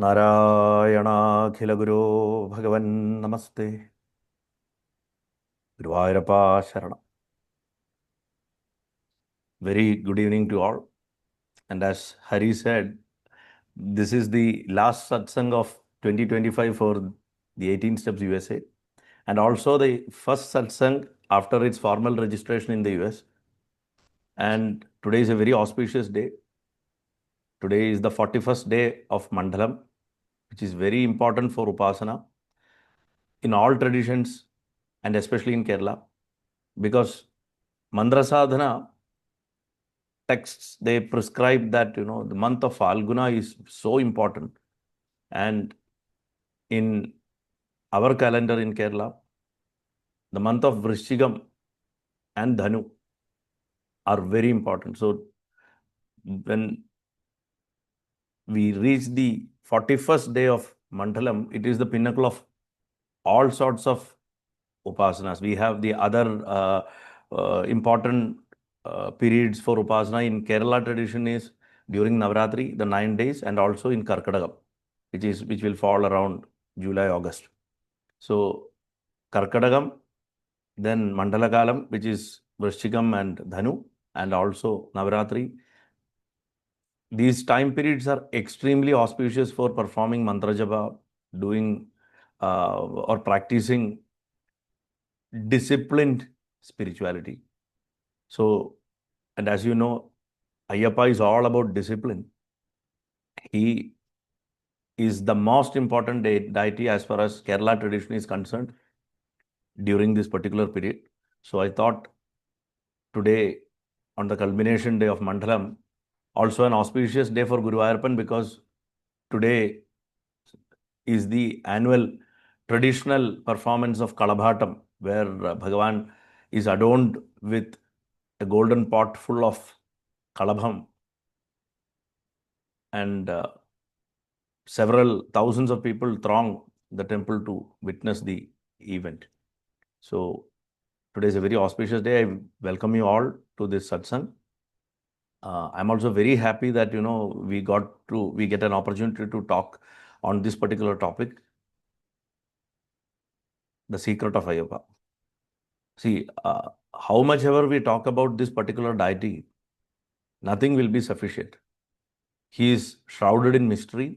നാരായണാഖിലഗുരോ ഭഗവൻ നമസ്തേ. ഗുരുവായൂരപ്പാ ശരണം. Very good evening to all. And as Hari said, this is the last satsang of 2025 for the 18 Steps USA, and also the first satsang after its formal registration in the US. And today is a very auspicious day. Today is the 41st day of Mandalam, which is very important for Upasana in all traditions and especially in Kerala, because Mandra Sadhana texts, they prescribe that the month of Falguna is so important. And in our calendar in Kerala, the month of Vrishchigam and Dhanu are very important. So when we reach the 41st day of Mandalam, it is the pinnacle of all sorts of upasanas. We have the other important periods for upasana in Kerala tradition is during Navratri, the 9 days, and also in Karkadagam, which will fall around July, August. So Karkadagam, then Mandalakalam, which is Vrishchikam and Dhanu, and also Navratri. These time periods are extremely auspicious for performing mantra japa, doing or practicing disciplined spirituality. So, and as you know, Ayyappa is all about discipline. He is the most important deity as far as Kerala tradition is concerned during this particular period. So I thought today, on the culmination day of Mandalam, also an auspicious day for Guruvayurappan, because today is the annual traditional performance of Kalabhatam, where Bhagavan is adorned with a golden pot full of Kalabham, and several thousands of people throng the temple to witness the event. So today is a very auspicious day. I welcome you all to this satsang. I'm also very happy that we get an opportunity to talk on this particular topic, the secret of Ayyappa. See, how much ever we talk about this particular deity, nothing will be sufficient. He is shrouded in mystery.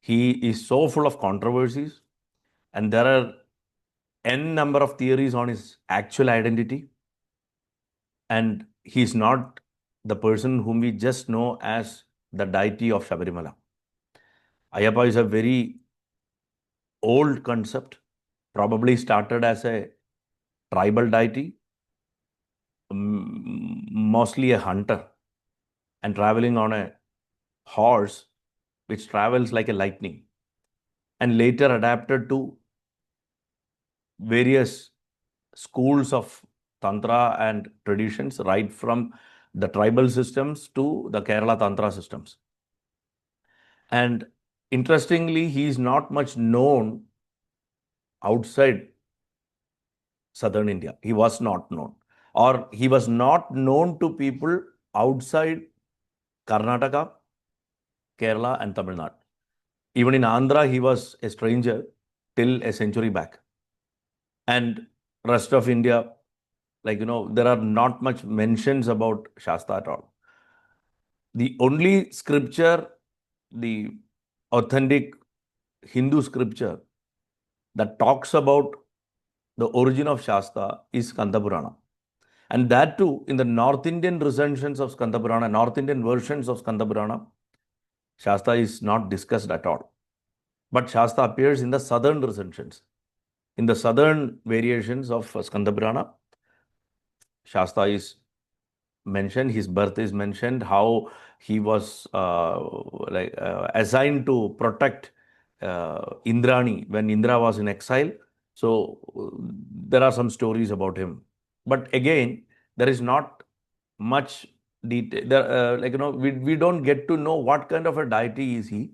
He is so full of controversies, and there are n number of theories on his actual identity. And he is not the person whom we just know as the deity of Sabarimala. Ayyappa is a very old concept, probably started as a tribal deity, mostly a hunter, and traveling on a horse which travels like a lightning, and later adapted to various schools of Tantra and traditions, right from the tribal systems to the Kerala Tantra systems. And interestingly, he is not much known outside southern India. He was not known, or he was not known to people outside Karnataka, Kerala, and Tamil Nadu. Even in Andhra, he was a stranger till a century back. And rest of India, there are not much mentions about Shasta at all. The only scripture, the authentic Hindu scripture that talks about the origin of Shasta is Skanda Purana. And that too, in the North Indian recensions of Skanda Purana, North Indian versions of Skanda Purana, Shasta is not discussed at all. But Shasta appears in the southern recensions. In the southern variations of Skanda Purana, Shasta is mentioned, his birth is mentioned, how he was assigned to protect Indrani when Indra was in exile. So there are some stories about him. But again, there is not much detail. We don't get to know what kind of a deity is he,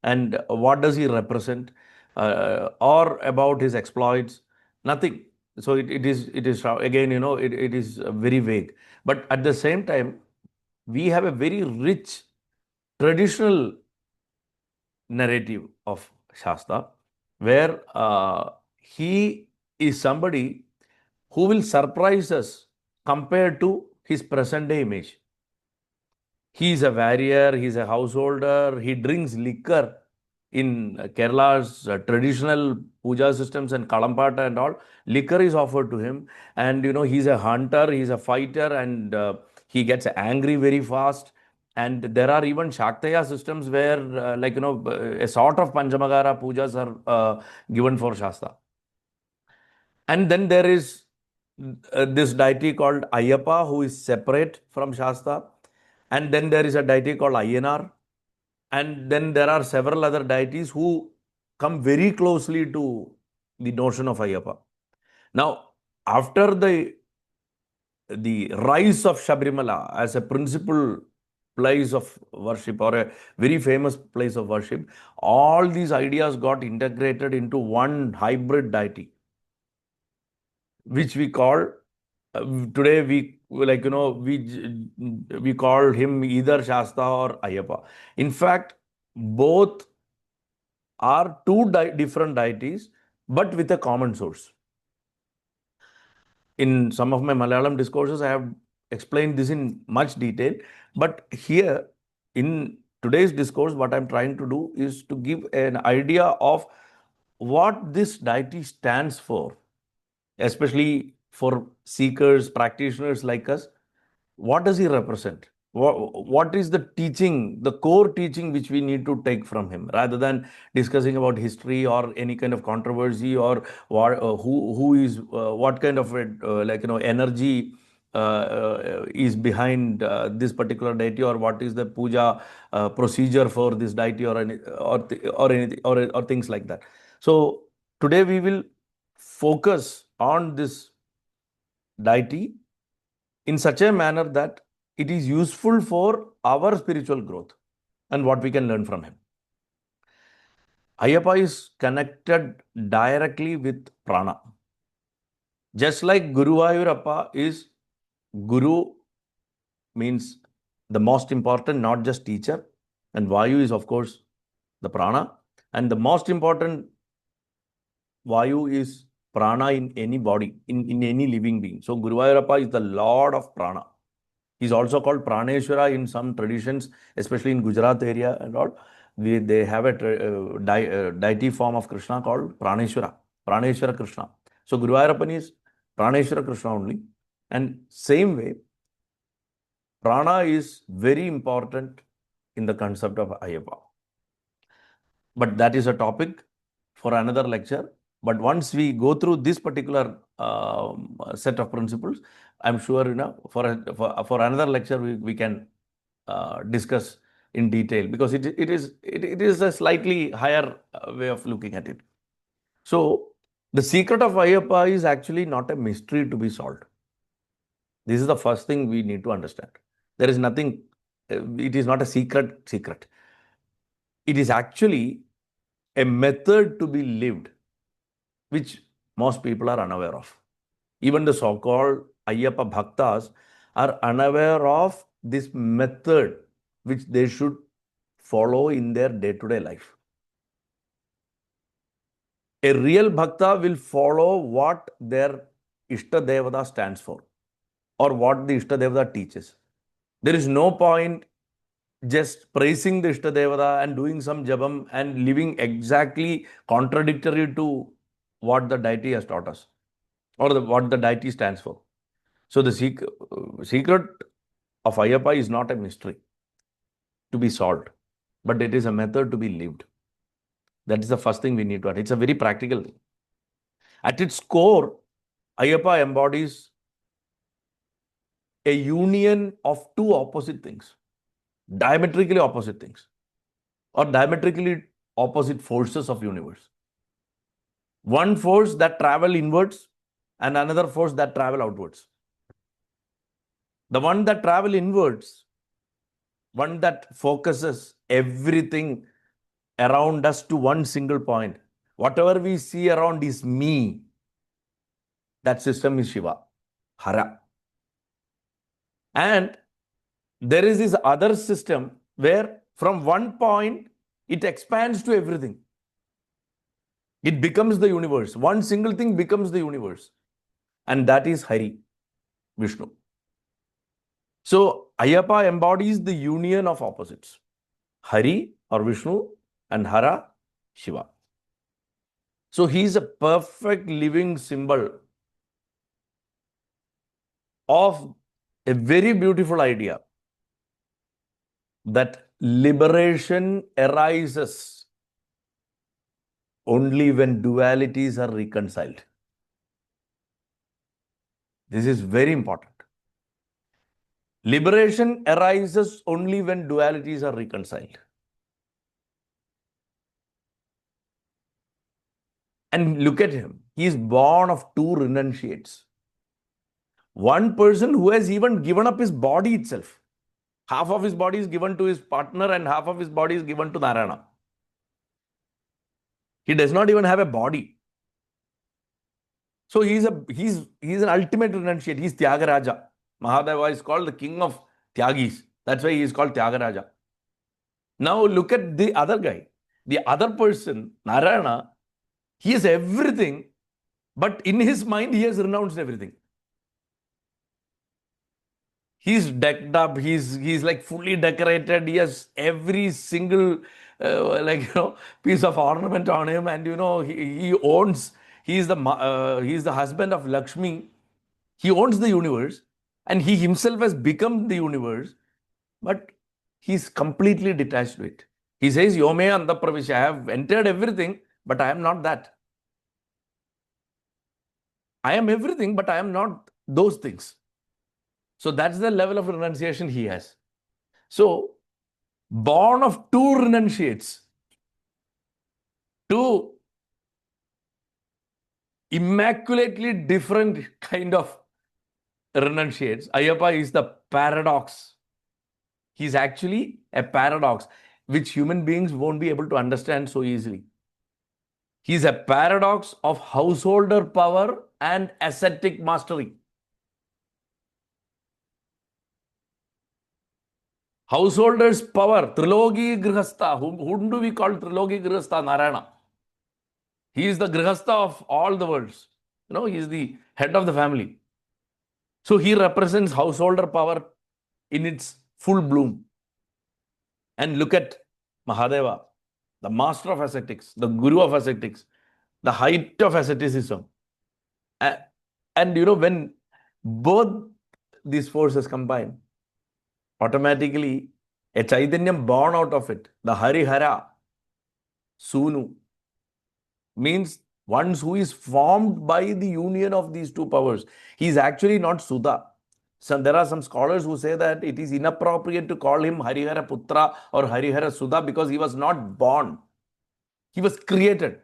and what does he represent, or about his exploits. Nothing. So it is again, it is very vague. But at the same time, we have a very rich traditional narrative of Shasta, where he is somebody who will surprise us compared to his present day image. He is a warrior, he is a householder, he drinks liquor in Kerala's traditional puja systems and Kalampata and all. Liquor is offered to him, and he's a hunter, he's a fighter, and he gets angry very fast. And there are even Shaktaya systems where, a sort of Panchamagara pujas are given for Shasta. And then there is this deity called Ayyappa, who is separate from Shasta. And then there is a deity called Ayyanar. And then there are several other deities who come very closely to the notion of Ayyappa. Now, after the rise of Sabarimala as a principal place of worship or a very famous place of worship, all these ideas got integrated into one hybrid deity, which we call today we call him either Shasta or Ayyappa. In fact, both are two different deities, but with a common source. In some of my Malayalam discourses, I have explained this in much detail. But here, in today's discourse, what I'm trying to do is to give an idea of what this deity stands for, especially for seekers, practitioners like us. What does he represent? What is the teaching, the core teaching which we need to take from him, rather than discussing about history or any kind of controversy or who is what kind of energy is behind this particular deity, or what is the puja procedure for this deity, or anything, or things like that. So today we will focus on this deity in such a manner that it is useful for our spiritual growth and what we can learn from him. Ayyappa is connected directly with prana. Just like Guru Ayurappa is, Guru means the most important, not just teacher, and Vayu is, of course, the prana, and the most important Vayu is prana in any body, in any living being. So Guru Ayurappa is the Lord of prana. He's also called Praneshwara in some traditions, especially in Gujarat area and all. They have a deity form of Krishna called Praneshwara, Praneshwara Krishna. So Guru Ayappan is Praneshwara Krishna only. And same way, prana is very important in the concept of Ayyappa. But that is a topic for another lecture. But once we go through this particular set of principles, I'm sure for another lecture we can discuss in detail, because it is a slightly higher way of looking at it. So the secret of Ayyappa is actually not a mystery to be solved. This is the first thing we need to understand. There is nothing. It is not a secret. It is actually a method to be lived, which most people are unaware of. Even the so-called Ayyappa Bhaktas are unaware of this method which they should follow in their day-to-day life. A real Bhakta will follow what their Ishta Devata stands for, or what the Ishta Devata teaches. There is no point just praising the Ishta Devata and doing some jabam and living exactly contradictory to what the deity has taught us, or what the deity stands for. So the secret of Ayyappa is not a mystery to be solved, but it is a method to be lived. That is the first thing we need to add. It's a very practical thing. At its core, Ayyappa embodies a union of two opposite things, diametrically opposite things, or diametrically opposite forces of universe. One force that travel inwards and another force that travel outwards. The one that travel inwards, one that focuses everything around us to one single point. Whatever we see around is me. That system is Shiva, Hara. And there is this other system where from one point it expands to everything. It becomes the universe. One single thing becomes the universe. And that is Hari, Vishnu. So Ayyappa embodies the union of opposites. Hari or Vishnu and Hara, Shiva. So he is a perfect living symbol of a very beautiful idea that liberation arises only when dualities are reconciled. This is very important. Liberation arises only when dualities are reconciled. And look at him. He is born of two renunciates. One person who has even given up his body itself. Half of his body is given to his partner and half of his body is given to Narayana. He does not even have a body. So he's an ultimate renunciate. He's Tyagaraja. Mahadeva is called the king of Tyagis. That's why he is called Tyagaraja. Now look at the other guy. The other person, Narayana, he is everything, but in his mind, he has renounced everything. He's decked up. He's like fully decorated. He has every single piece of ornament on him, and he owns. He's the husband of Lakshmi. He owns the universe, and he himself has become the universe, but he's completely detached to it. He says, Yome Anda Pravisha, I have entered everything, but I am not that. I am everything, but I am not those things. So that's the level of renunciation he has. So, born of two renunciates, two immaculately different kind of renunciates, Ayyappa is the paradox. He's actually a paradox, which human beings won't be able to understand so easily. He's a paradox of householder power and ascetic mastery. Householder's power, Trilogi Grihastha. Whom do we call Trilogi Grihastha? Narayana. He is the Grihastha of all the worlds. He is the head of the family. So he represents householder power in its full bloom. And look at Mahadeva, the master of ascetics, the guru of ascetics, the height of asceticism. And when both these forces combine, automatically a Chaitanyam born out of it, the Harihara, Sunu, means one who is formed by the union of these two powers. He is actually not Sudha. So there are some scholars who say that it is inappropriate to call him Harihara Putra or Harihara Sudha because he was not born. He was created.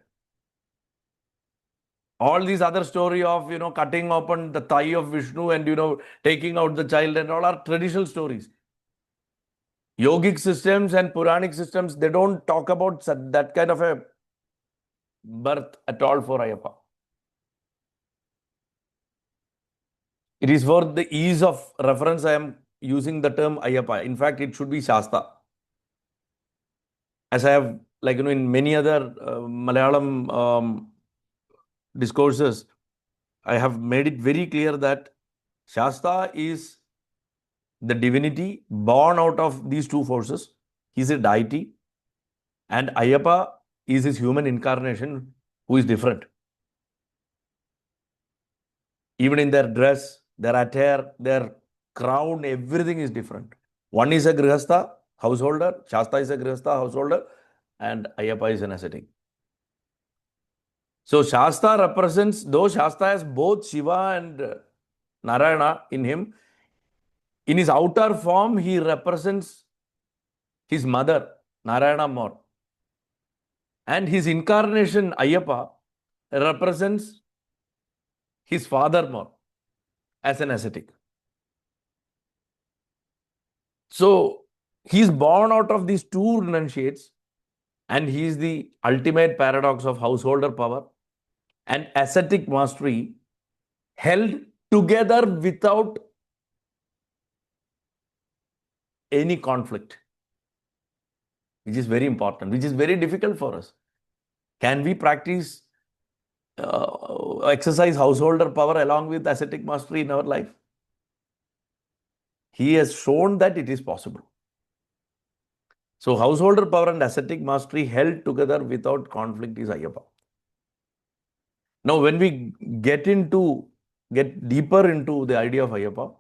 All these other story of, cutting open the thigh of Vishnu and, taking out the child and all are traditional stories. Yogic systems and Puranic systems, they don't talk about that kind of a birth at all for Ayyappa. It is for the ease of reference I am using the term Ayyappa. In fact, it should be Shasta. As I have, in many other Malayalam discourses, I have made it very clear that Shasta is the divinity born out of these two forces. He's a deity. And Ayyappa is his human incarnation who is different. Even in their dress, their attire, their crown, everything is different. One is a Grihastha, householder. Shasta is a Grihastha, householder. And Ayyappa is an ascetic. So Shasta represents, though Shasta has both Shiva and Narayana in him, in his outer form, he represents his mother, Narayana more. And his incarnation, Ayyappa, represents his father more as an ascetic. So he's born out of these two renunciates, and he is the ultimate paradox of householder power and ascetic mastery held together without any conflict. which is very important, which is very difficult for us. Can we practice, exercise householder power along with ascetic mastery in our life? He has shown that it is possible. So householder power and ascetic mastery held together without conflict is Ayyappa. Now, when we get deeper into the idea of Ayyappa,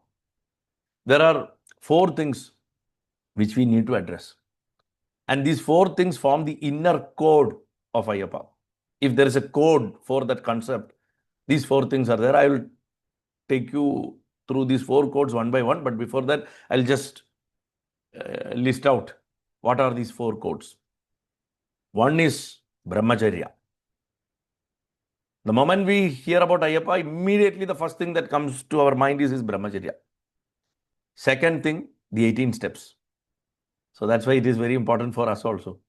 there are 4 things which we need to address. And these 4 things form the inner code of Ayyappa. If there is a code for that concept, these 4 things are there. I will take you through these 4 codes one by one. But before that, I'll just list out what are these 4 codes. One is Brahmacharya. The moment we hear about Ayyappa, immediately the first thing that comes to our mind is Brahmacharya. Second thing, the 18 steps. So that's why it is very important for us also.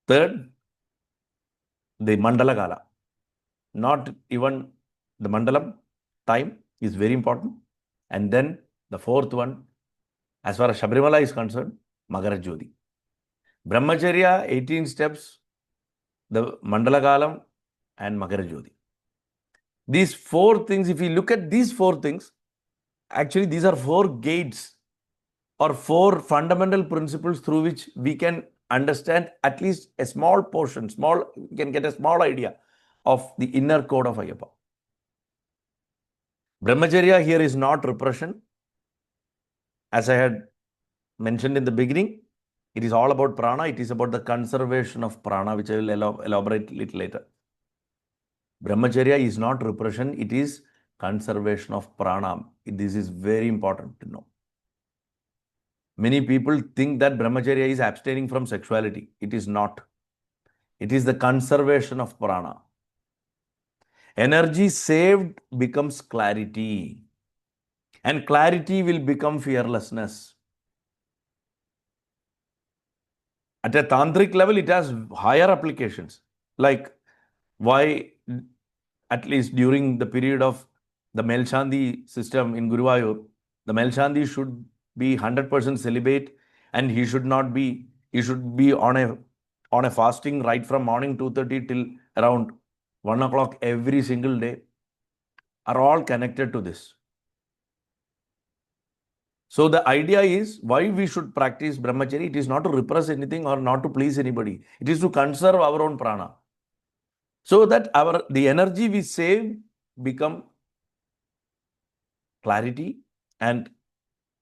Third, the Mandala Kala. Not even the Mandalam time is very important. And then the 4th one, as far as Sabarimala is concerned, Magara Jyoti. Brahmacharya, 18 steps, the Mandala Kalam, and Magara Jyoti. These 4 things, if you look at these 4 things, actually these are 4 gates or 4 fundamental principles through which we can understand at least a small portion, we can get a small idea of the inner code of Ayyappa. Brahmacharya here is not repression. As I had mentioned in the beginning, it is all about prana. It is about the conservation of prana, which I will elaborate a little later. Brahmacharya is not repression. It is conservation of prana. This is very important to know. Many people think that Brahmacharya is abstaining from sexuality. It is not. It is the conservation of prana. Energy saved becomes clarity. And clarity will become fearlessness. At a tantric level, it has higher applications. Like why, at least during the period of the Melchandi system in Guruvayur, the Melchandi should be 100% celibate, and he should be on a fasting right from morning 2:30 till around 1 o'clock every single day, are all connected to this. So the idea is why we should practice brahmachari. It is not to repress anything or not to please anybody. It is to conserve our own prana, so that the energy we save become clarity, and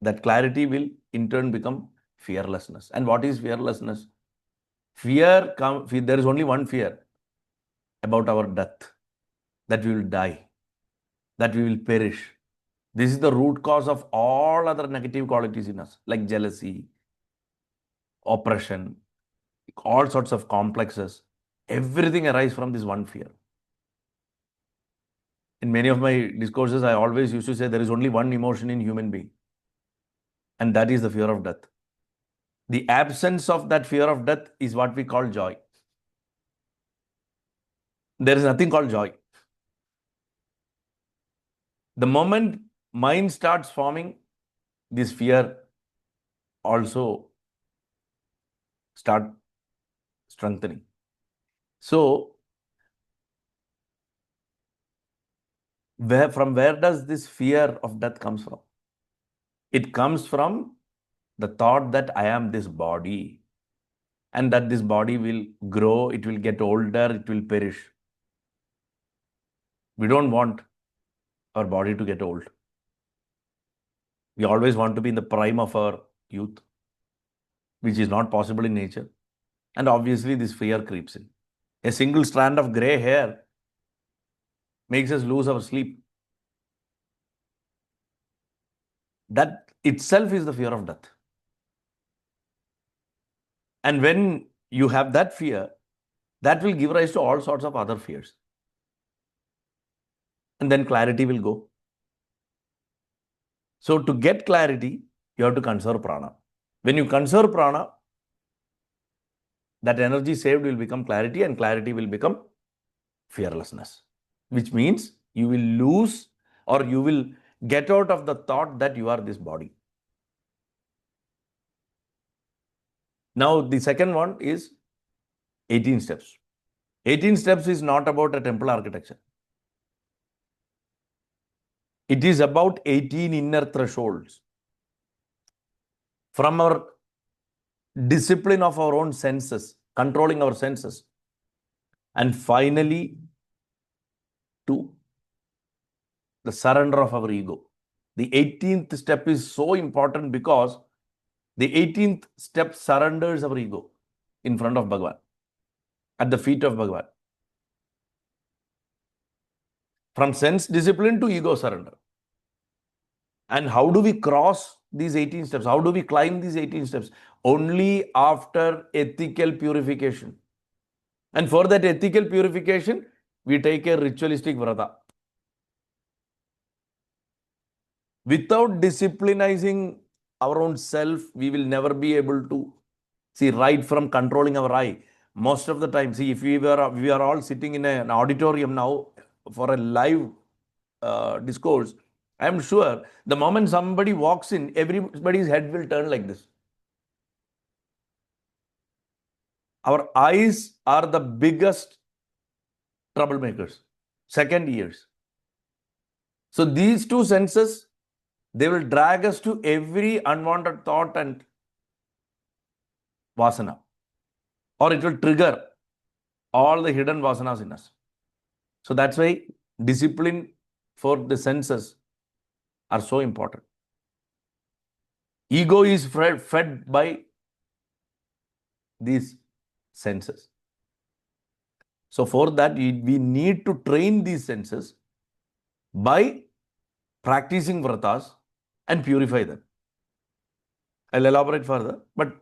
that clarity will in turn become fearlessness. And what is fearlessness? There is only one fear about our death, that we will die, that we will perish. This is the root cause of all other negative qualities in us, like jealousy, oppression, all sorts of complexes. Everything arises from this one fear. In many of my discourses, I always used to say there is only one emotion in human being, and that is the fear of death. The absence of that fear of death is what we call joy. There is nothing called joy. The moment mind starts forming, this fear also start strengthening. So, from where does this fear of death comes from? It comes from the thought that I am this body, and that this body will grow, it will get older, it will perish. We don't want our body to get old. We always want to be in the prime of our youth, which is not possible in nature. And obviously, this fear creeps in. A single strand of gray hair makes us lose our sleep. That itself is the fear of death. And when you have that fear, that will give rise to all sorts of other fears. And then clarity will go. So to get clarity, you have to conserve prana. When you conserve prana, that energy saved will become clarity, and clarity will become fearlessness, which means you will lose, or you will get out of the thought that you are this body. Now, the second one is 18 steps. 18 steps is not about a temple architecture. It is about 18 inner thresholds. From our discipline of our own senses, controlling our senses, and finally to the surrender of our ego. The 18th step is so important because the 18th step surrenders our ego in front of Bhagavan, at the feet of Bhagavan. From sense discipline to ego surrender. And how do we cross these 18 steps? How do we climb these 18 steps? Only after ethical purification. And for that ethical purification, we take a ritualistic vrata. Without disciplinizing our own self, we will never be able to see right from controlling our eye. Most of the time, see, if we are all sitting in an auditorium now for a live discourse, I am sure the moment somebody walks in, everybody's head will turn like this. Our eyes are the biggest troublemakers. Second, ears. So these two senses, they will drag us to every unwanted thought and vasana. Or it will trigger all the hidden vasanas in us. So that's why discipline for the senses are so important. Ego is fed by these senses. So for that, we need to train these senses by practicing vratas and purify them. I'll elaborate further. But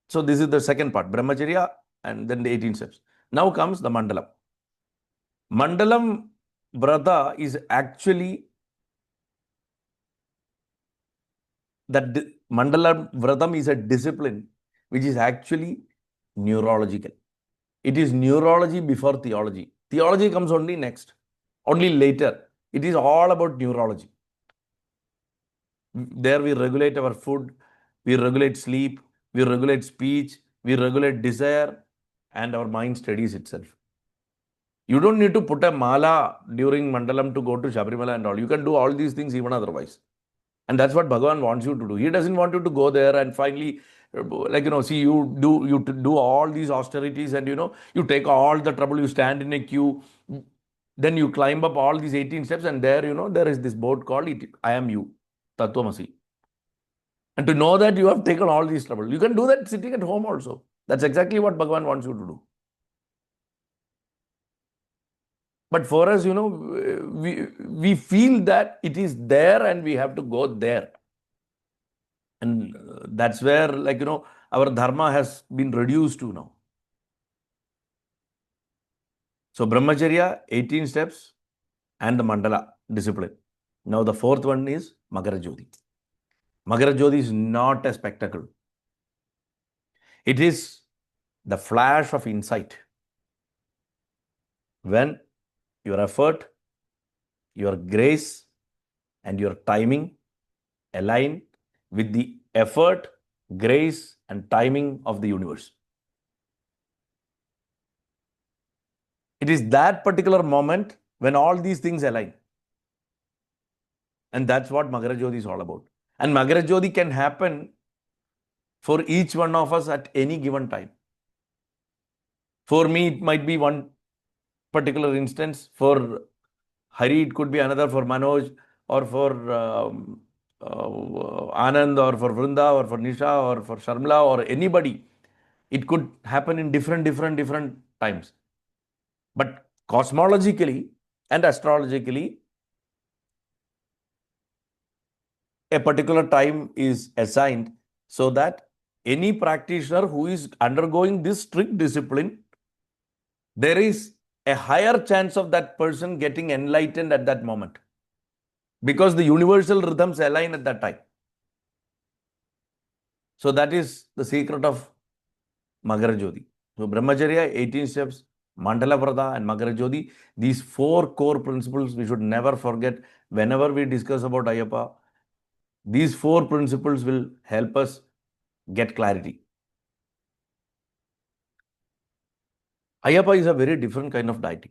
so this is the second part, Brahmacharya and then the 18 steps. Now comes the Mandalam. Mandalam Vrata is actually that Mandala Vratam is a discipline which is actually neurological. It is neurology before theology. Theology comes only next, only later. It is all about neurology. There we regulate our food, we regulate sleep, we regulate speech, we regulate desire, and our mind steadies itself. You don't need to put a mala during Mandalam to go to Sabarimala and all. You can do all these things even otherwise. And that's what Bhagavan wants you to do. He doesn't want you to go there and finally, see, you do all these austerities and, you take all the trouble, you stand in a queue, then you climb up all these 18 steps and there, there is this board called I am you, Tattvamasi. And to know that you have taken all these trouble, you can do that sitting at home also. That's exactly what Bhagavan wants you to do. But for us, we feel that it is there and we have to go there. And that's where, our dharma has been reduced to now. So Brahmacharya, 18 steps, and the Mandala discipline. Now the fourth one is Magara Jyoti. Magara Jyoti is not a spectacle. It is the flash of insight. When your effort, your grace, and your timing align with the effort, grace, and timing of the universe. It is that particular moment when all these things align. And that's what Magara Jyoti is all about. And Magara Jyoti can happen for each one of us at any given time. For me, it might be one particular instance. For Hari, it could be another. For Manoj, or for Anand, or for Vrinda, or for Nisha, or for Sharmila, or anybody. It could happen in different times. But cosmologically and astrologically, a particular time is assigned so that any practitioner who is undergoing this strict discipline, there is a higher chance of that person getting enlightened at that moment because the universal rhythms align at that time. So that is the secret of Magara Jyoti. So Brahmacharya, 18 steps, Mandala Vrata and Magara Jyoti, these four core principles we should never forget whenever we discuss about Ayyappa. These four principles will help us get clarity. Ayyappa is a very different kind of deity.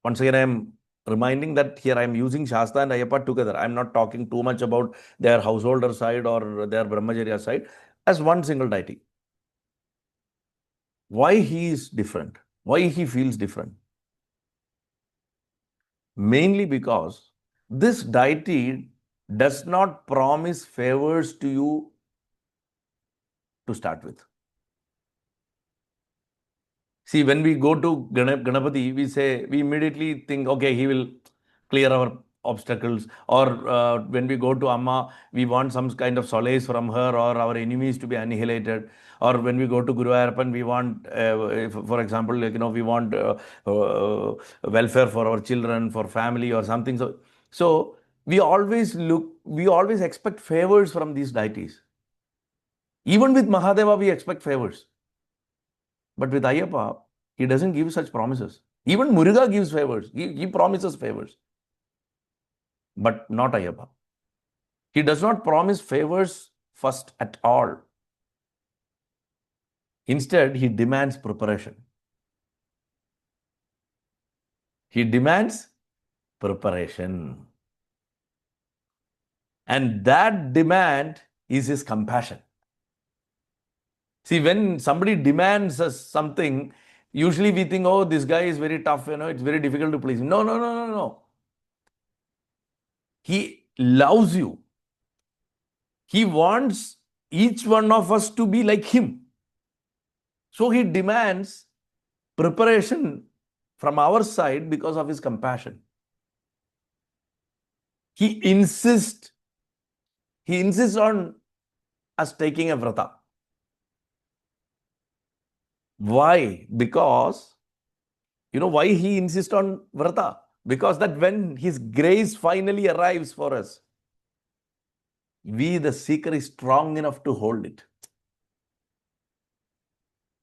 Once again, I am reminding that here I am using Shasta and Ayyappa together. I am not talking too much about their householder side or their Brahmacharya side as one single deity. Why he is different? Why he feels different? Mainly because this deity does not promise favors to you to start with. See, when we go to Ganapati, we immediately think, okay, he will clear our obstacles. Or when we go to Amma, we want some kind of solace from her or our enemies to be annihilated. Or when we go to Guru Ayyappan, we want, for example, we want welfare for our children, for family or something. So we always expect favors from these deities. Even with Mahadeva, we expect favors. But with Ayyappa, he doesn't give such promises. Even Muruga gives favors. He promises favors. But not Ayyappa. He does not promise favors first at all. Instead, he demands preparation. He demands preparation. And that demand is his compassion. See, when somebody demands us something, usually we think, oh, this guy is very tough, it's very difficult to please him. No, no, no, no, no. He loves you. He wants each one of us to be like him. So he demands preparation from our side because of his compassion. He insists on us taking a vrata. Why? Because, why he insists on vrata? Because that when his grace finally arrives for us, the seeker, is strong enough to hold it.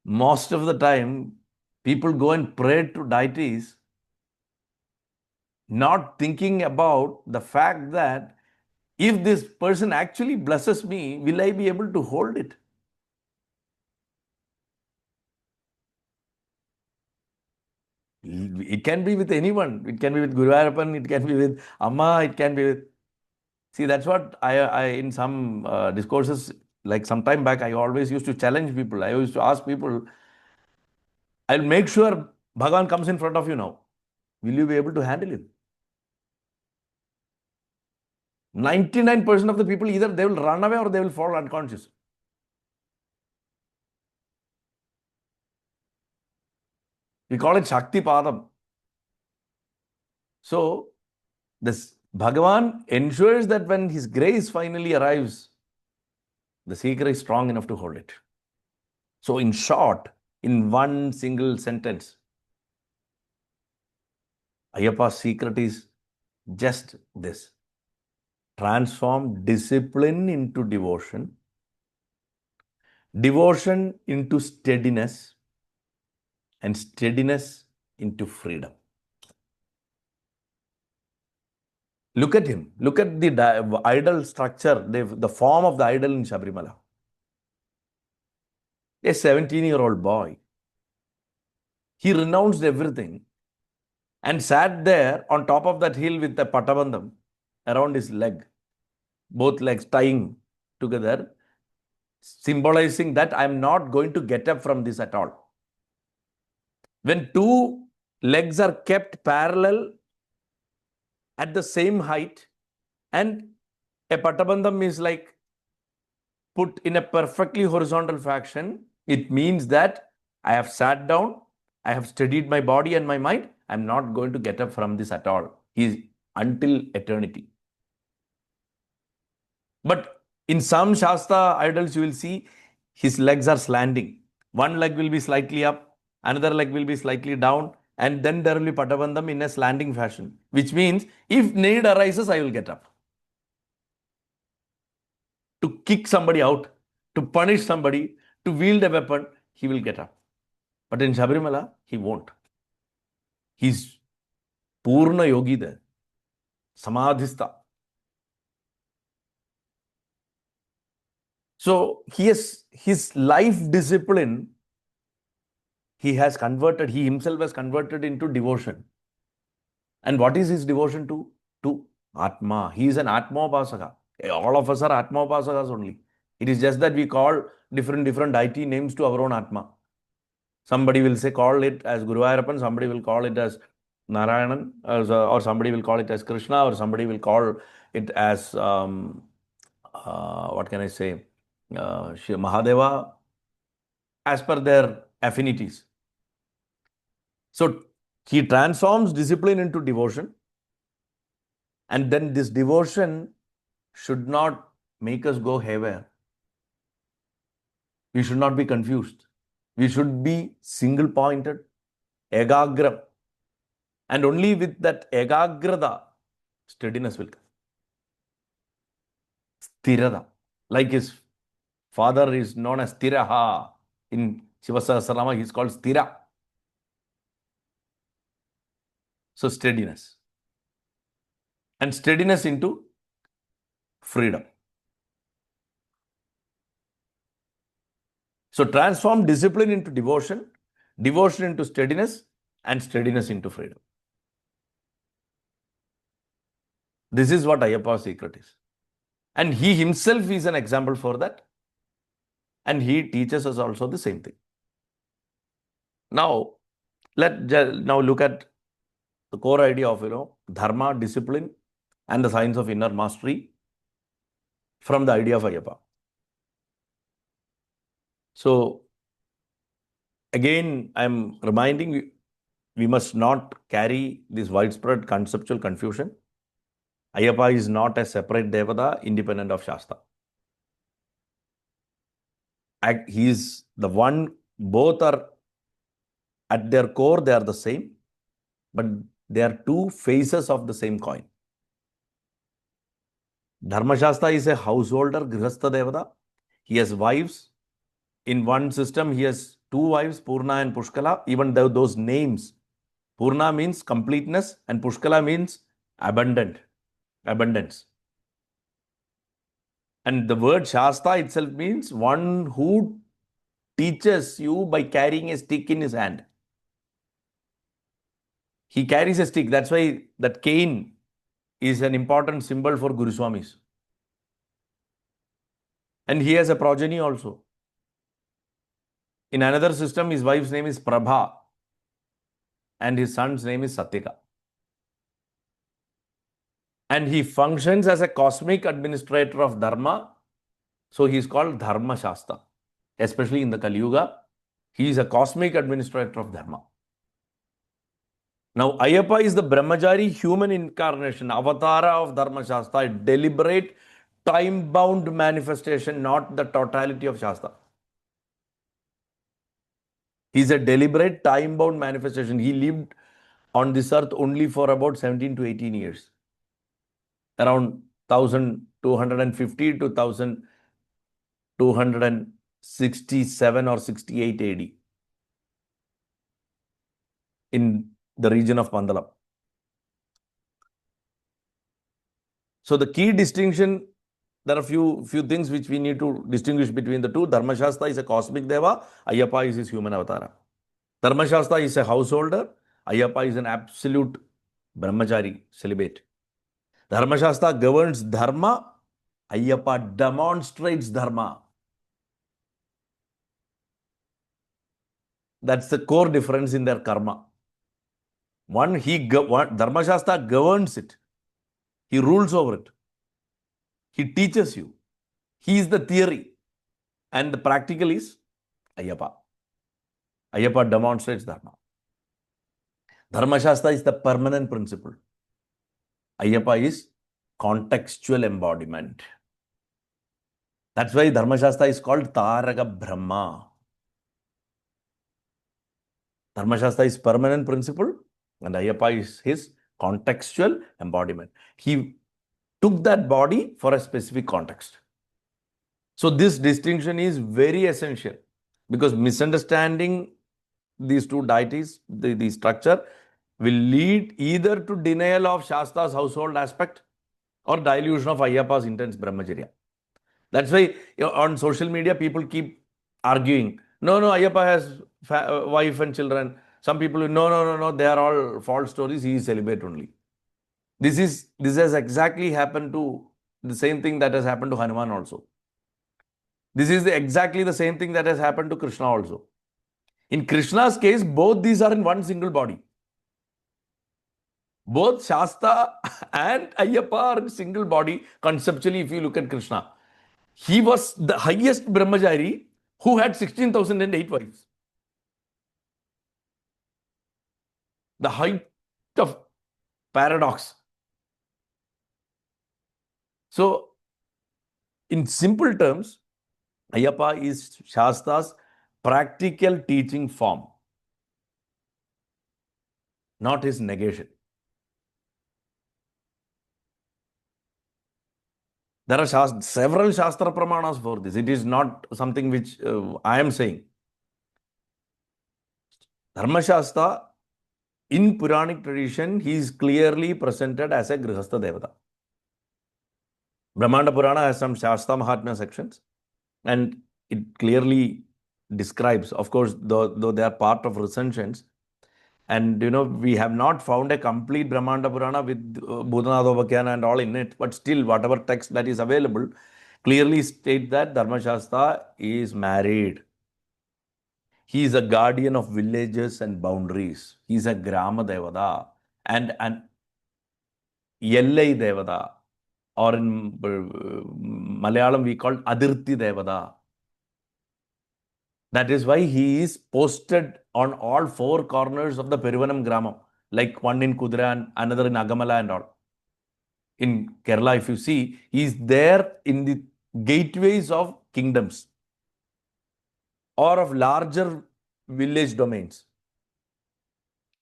Most of the time, people go and pray to deities not thinking about the fact that if this person actually blesses me, will I be able to hold it? It can be with anyone. It can be with Guru Ayyappan, it can be with Amma, it can be with... See, that's what I in some discourses, like some time back, I always used to challenge people. I used to ask people, I'll make sure Bhagavan comes in front of you now. Will you be able to handle him? 99% of the people, either they will run away or they will fall unconscious. We call it Shakti Padam. So, this Bhagavan ensures that when his grace finally arrives, the seeker is strong enough to hold it. So, in short, in one single sentence, Ayyappa's secret is just this: transform discipline into devotion, devotion into steadiness, and steadiness into freedom. Look at him. Look at the idol structure, the form of the idol in Sabarimala. A 17-year-old boy. He renounced everything and sat there on top of that hill with a patabandham around his leg, both legs tying together, symbolizing that I am not going to get up from this at all. When two legs are kept parallel at the same height and a patabandham is like put in a perfectly horizontal fashion, it means that I have sat down, I have steadied my body and my mind, I'm not going to get up from this at all. He's until eternity. But in some Shasta idols, you will see his legs are slanting. One leg will be slightly up, another leg will be slightly down, and then there will be patabandham in a slanting fashion, which means if need arises, I will get up. To kick somebody out, to punish somebody, to wield a weapon, he will get up. But in Sabarimala, he won't. He's Purna Yogi there, Samadhistha. So his life discipline he himself has converted into devotion. And what is his devotion to? To Atma. He is an Atma-upasaka. All of us are Atma-upasakas only. It is just that we call different deity names to our own Atma. Somebody will say, call it as Guru Ayyappan, somebody will call it as Narayanan, or somebody will call it as Krishna, or somebody will call it as, what can I say, Mahadeva, as per their affinities. So he transforms discipline into devotion. And then this devotion should not make us go haywire. We should not be confused. We should be single-pointed, ekagram. And only with that ekagrata, steadiness will come. Sthirada. Like his father is known as Stiraha. In Shiva Sahasranama, he is called Sthira. So steadiness. And steadiness into freedom. So transform discipline into devotion, devotion into steadiness, and steadiness into freedom. This is what Ayyappa's secret is. And he himself is an example for that. And he teaches us also the same thing. Now, let's now look at the core idea of, Dharma, discipline, and the science of inner mastery from the idea of Ayyappa. So, again, I'm reminding we must not carry this widespread conceptual confusion. Ayyappa is not a separate Devata independent of Shasta. He is the one, both are at their core, they are the same, but they are two faces of the same coin. Dharmasastha is a householder, Grihastha Devata. He has wives. In one system, he has two wives, Purna and Pushkala. Even though those names, Purna means completeness and Pushkala means abundance. And the word Shasta itself means one who teaches you by carrying a stick in his hand. He carries a stick. That's why that cane is an important symbol for Guru Swamis. And he has a progeny also. In another system, his wife's name is Prabha and his son's name is Satyaka. And he functions as a cosmic administrator of Dharma. So he is called Dharmasastha. Especially in the Kali Yuga, he is a cosmic administrator of Dharma. Now, Ayyappa is the Brahmachari human incarnation, avatara of Dharmasastha, a deliberate, time-bound manifestation, not the totality of Shasta. He is a deliberate, time-bound manifestation. He lived on this earth only for about 17 to 18 years. Around 1250 to 1267 or 68 AD in the region of Mandala. So the key distinction, there are few things which we need to distinguish between the two. Dharmasastha is a cosmic Deva, Ayyappa is his human avatara. Dharmasastha is a householder, Ayyappa is an absolute brahmachari, celibate. Dharmasastha governs Dharma, Ayyappa demonstrates Dharma. That's the core difference in their karma. Dharmasastha governs it. He rules over it. He teaches you. He is the theory. And the practical is Ayyappa. Ayyappa demonstrates Dharma. Dharmasastha is the permanent principle. Ayyappa is contextual embodiment. That's why Dharmasastha is called Taraka Brahma. Dharmasastha is permanent principle and Ayyappa is his contextual embodiment. He took that body for a specific context. So this distinction is very essential because misunderstanding these two deities, the structure, will lead either to denial of Shasta's household aspect or dilution of Ayyappa's intense brahmacharya. That's why on social media, people keep arguing. No, Ayyappa has wife and children. Some people, no, they are all false stories. He is celibate only. This has exactly happened to the same thing that has happened to Hanuman also. This is exactly the same thing that has happened to Krishna also. In Krishna's case, both these are in one single body. Both Shasta and Ayyappa are in single body conceptually. If you look at Krishna, he was the highest brahmachari who had 16,008 wives. The height of paradox. So, in simple terms, Ayyappa is Shasta's practical teaching form, not his negation. There are several Shastra Pramanas for this. It is not something which I am saying. Dharmasastha, in Puranic tradition, he is clearly presented as a Grihastha Devata. Brahmanda Purana has some Shasta Mahatmya sections, and it clearly describes, of course, though they are part of recensions, and we have not found a complete Brahmanda Purana with Bhutanadhopakyana and all in it, but still, whatever text that is available clearly state that Dharmasastha is married. He is a guardian of villages and boundaries. He is a Grama Devata and an Yellai Devata, or in Malayalam we call Adirti Devata. That is why he is posted on all four corners of the Peruvanam Gramam, like one in Kudra and another in Agamala and all. In Kerala, if you see, he is there in the gateways of kingdoms or of larger village domains.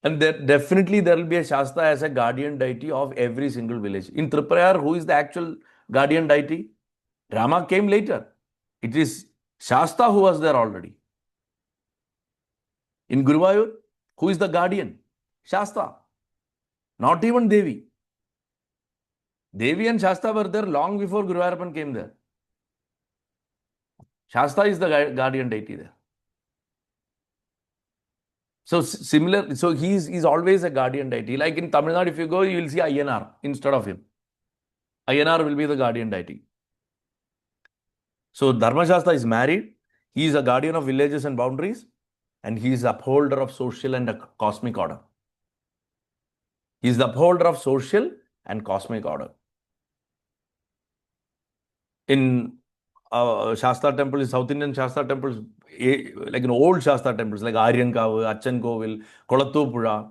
And definitely there will be a Shasta as a guardian deity of every single village. In Tripurayar, who is the actual guardian deity? Rama came later. It is Shasta who was there already. In Guruvayur, who is the guardian? Shasta. Not even Devi. Devi and Shasta were there long before Guruvayurappan came there. Shasta is the guardian deity there. So similar, so he's always a guardian deity. Like in Tamil Nadu, if you go, you will see Ayyanar instead of him. Ayyanar will be the guardian deity. So Dharmasastha is married. He is a guardian of villages and boundaries, and he is upholder of social and cosmic order. He is the upholder of social and cosmic order. In Shasta temples, South Indian Shasta temples, like in old Shasta temples, like Aryankavu, Achankovil, Kolathupura,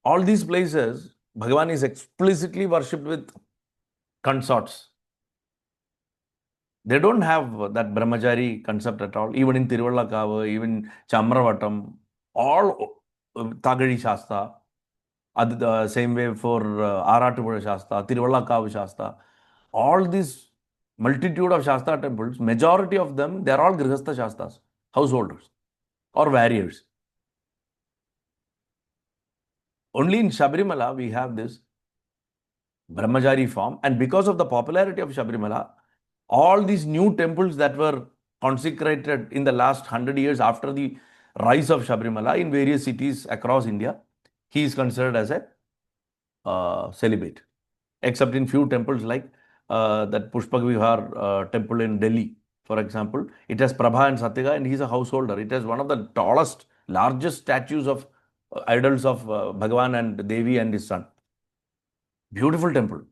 all these places, Bhagavan is explicitly worshipped with consorts. They don't have that brahmachari concept at all. Even in Tiruvallakavu, even Chamravatam, all Tagadi Shasta, the same way for Aratupura Shasta, Tiruvallakavu Shasta, all these multitude of Shasta temples, majority of them, they are all Grihastha Shastas, householders or warriors. Only in Sabarimala we have this brahmachari form, and because of the popularity of Sabarimala, all these new temples that were consecrated in the last 100 years after the rise of Sabarimala in various cities across India, he is considered as a celibate, except in few temples like that Pushpak Vihar temple in Delhi, for example. It has Prabha and Satyaga, and he's a householder. It has one of the tallest, largest statues of idols of Bhagavan and Devi and his son. Beautiful temple.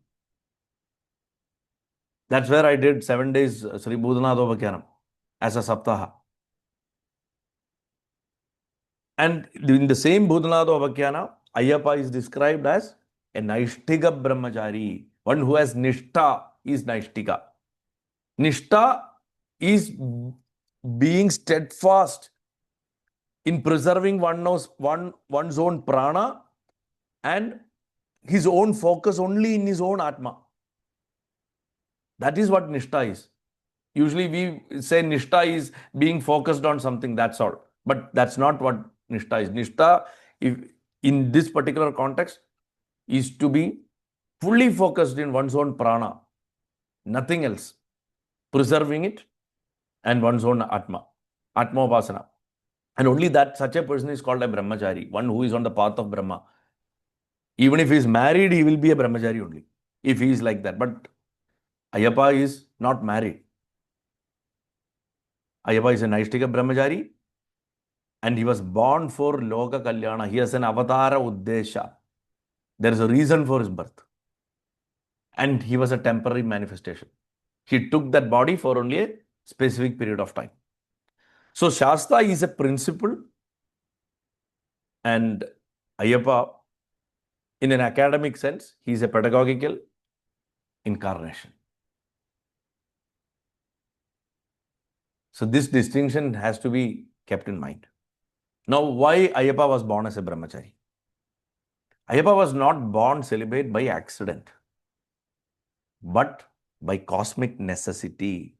That's where I did 7 days Sri Bhudanadhopakhyanam as a Saptaha. And in the same Bhudanadhopakhyana, Ayyappa is described as a Naishtika Brahmachari. One who has Nishtha is Naishtika. Nishtha is being steadfast in preserving one's own prana and his own focus only in his own Atma. That is what Nishtha is. Usually we say Nishtha is being focused on something, that's all. But that's not what Nishtha is. Nishtha, in this particular context, is to be fully focused in one's own prana, nothing else, preserving it, and one's own Atma, Atma Upasana. And only that such a person is called a brahmachari, one who is on the path of Brahma. Even if he is married, he will be a brahmachari only, if he is like that. But Ayyappa is not married. Ayyappa is a Naishtika brahmachari, and he was born for Loka Kalyana. He has an avatara uddesha. There is a reason for his birth. And he was a temporary manifestation. He took that body for only a specific period of time. So Shasta is a principle, and Ayyappa, in an academic sense, he is a pedagogical incarnation. So this distinction has to be kept in mind. Now, why Ayyappa was born as a brahmachari? Ayyappa was not born celibate by accident, but by cosmic necessity.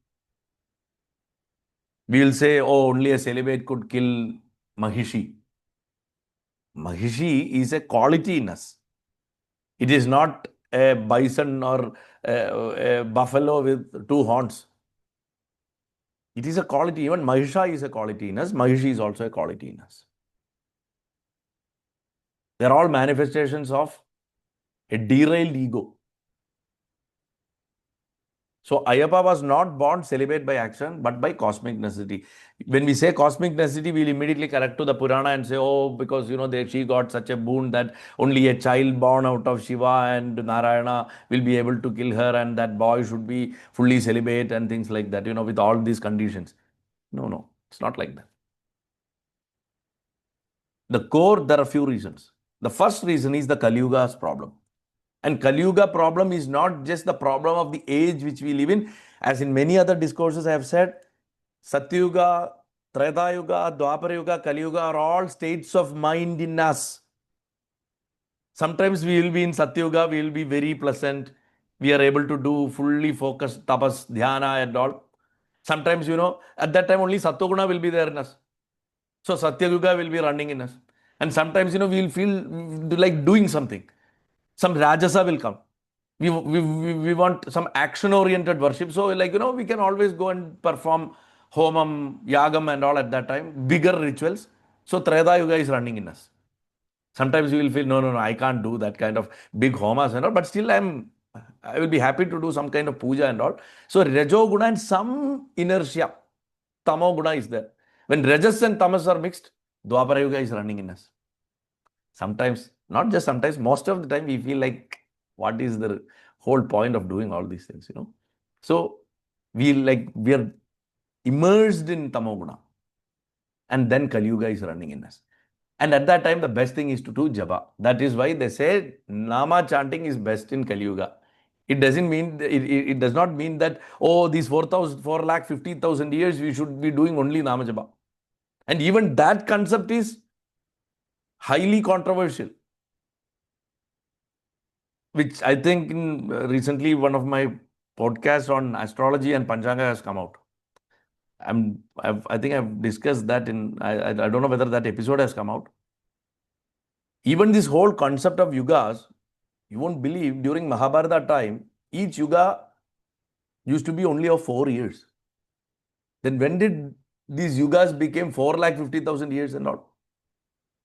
We will say, oh, only a celibate could kill Mahishi. Mahishi is a quality in us. It is not a bison or a buffalo with two horns. It is a quality. Even Mahisha is a quality in us. Mahishi is also a quality in us. They are all manifestations of a derailed ego. So Ayyappa was not born celibate by action, but by cosmic necessity. When we say cosmic necessity, we'll immediately correct to the Purana and say, oh, because she got such a boon that only a child born out of Shiva and Narayana will be able to kill her, and that boy should be fully celibate and things like that, with all these conditions. No, it's not like that. The core, there are few reasons. The first reason is the Kali Yuga's problem. And Kali Yuga problem is not just the problem of the age which we live in. As in many other discourses I have said, Satyuga, Treta Yuga, Dwapara Yuga, Kali Yuga are all states of mind in us. Sometimes we will be in Satyuga, we will be very pleasant. We are able to do fully focused tapas, dhyana and all. Sometimes, at that time only Satyoguna will be there in us. So Satyuga will be running in us. And sometimes, we will feel like doing something. Some Rajasa will come. We want some action-oriented worship. So, we can always go and perform homam, yagam and all at that time, bigger rituals. So, Treta Yuga is running in us. Sometimes you will feel, no, I can't do that kind of big homas and all, but still I will be happy to do some kind of puja and all. So, Rajo Guna and some inertia, Tamo Guna is there. When Rajas and Tamas are mixed, Dwapara Yuga is running in us. Sometimes, not just sometimes, most of the time we feel like, what is the whole point of doing all these things, So, we are immersed in Tamoguna. And then Kali Yuga is running in us. And at that time, the best thing is to do japa. That is why they say Nama chanting is best in Kali Yuga. It doesn't mean, it does not mean that, these 4,50,000 years, we should be doing only Nama japa. And even that concept is highly controversial, which I think recently one of my podcasts on astrology and Panchanga has come out. I think I've discussed that I don't know whether that episode has come out. Even this whole concept of yugas, you won't believe, during Mahabharata time, each yuga used to be only of 4 years. Then when did these yugas became 4,50,000 years and all?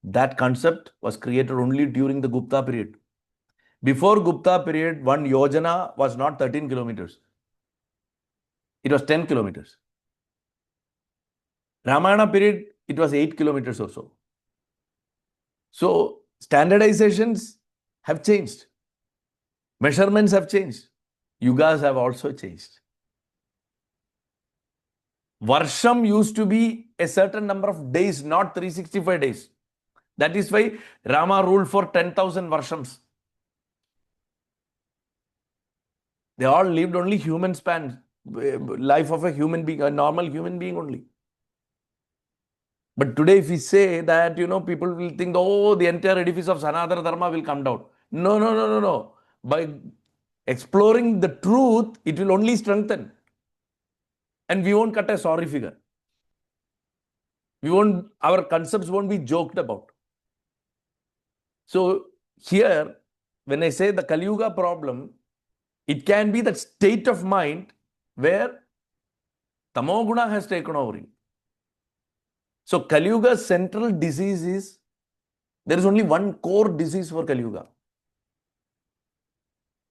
That concept was created only during the Gupta period. Before Gupta period, one yojana was not 13 kilometers. It was 10 kilometers. Ramayana period, it was 8 kilometers or so. So, standardizations have changed. Measurements have changed. Yugas have also changed. Varsham used to be a certain number of days, not 365 days. That is why Rama ruled for 10,000 Varshams. They all lived only human span, life of a human being, a normal human being only. But today, if we say that, people will think, the entire edifice of Sanatana Dharma will come down. No. By exploring the truth, it will only strengthen. And we won't cut a sorry figure. Our concepts won't be joked about. So here, when I say the Kali Yuga problem, it can be that state of mind where Tamoguna has taken over you. So Kali Yuga's central disease is, there is only one core disease for Kali Yuga.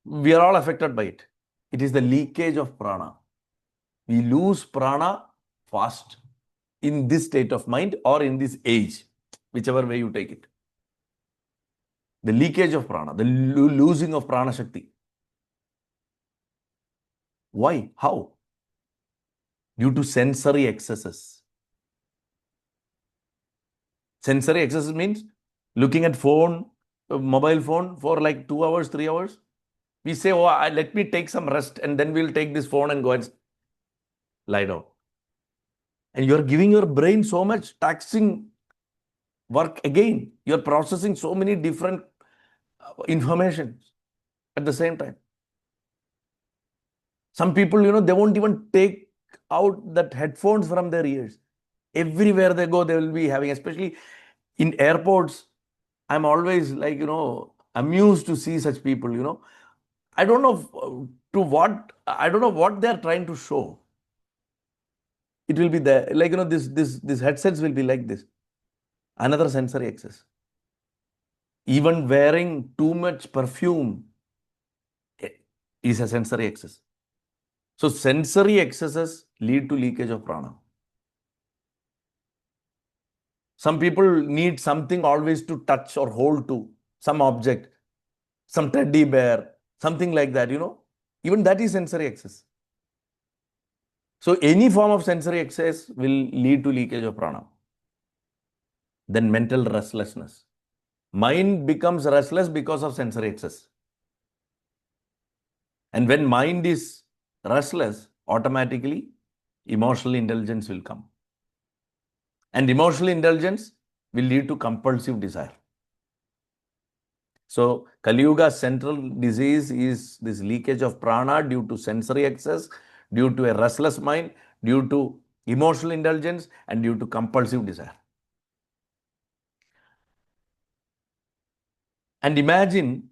We are all affected by it. It is the leakage of prana. We lose prana fast in this state of mind or in this age, whichever way you take it. The leakage of prana, the losing of prana shakti. Why? How? Due to sensory excesses. Sensory excesses means looking at phone, mobile phone for like 2 hours, 3 hours. We say, oh, let me take some rest and then we'll take this phone and go and lie down. And you're giving your brain so much taxing work again. You're processing so many different information at the same time. Some people, they won't even take out that headphones from their ears. Everywhere they go, they will be having, especially in airports. I'm always like, amused to see such people. I don't know I don't know what they're trying to show. It will be there, like, this headsets will be like this. Another sensory excess. Even wearing too much perfume is a sensory excess. So sensory excesses lead to leakage of prana. Some people need something always to touch or hold to, some object, some teddy bear, something like that, Even that is sensory excess. So any form of sensory excess will lead to leakage of prana. Then mental restlessness. Mind becomes restless because of sensory excess. And when mind is restless, automatically emotional intelligence will come. And emotional intelligence will lead to compulsive desire. So Kali Yuga's central disease is this leakage of prana due to sensory excess, due to a restless mind, due to emotional indulgence, and due to compulsive desire. And imagine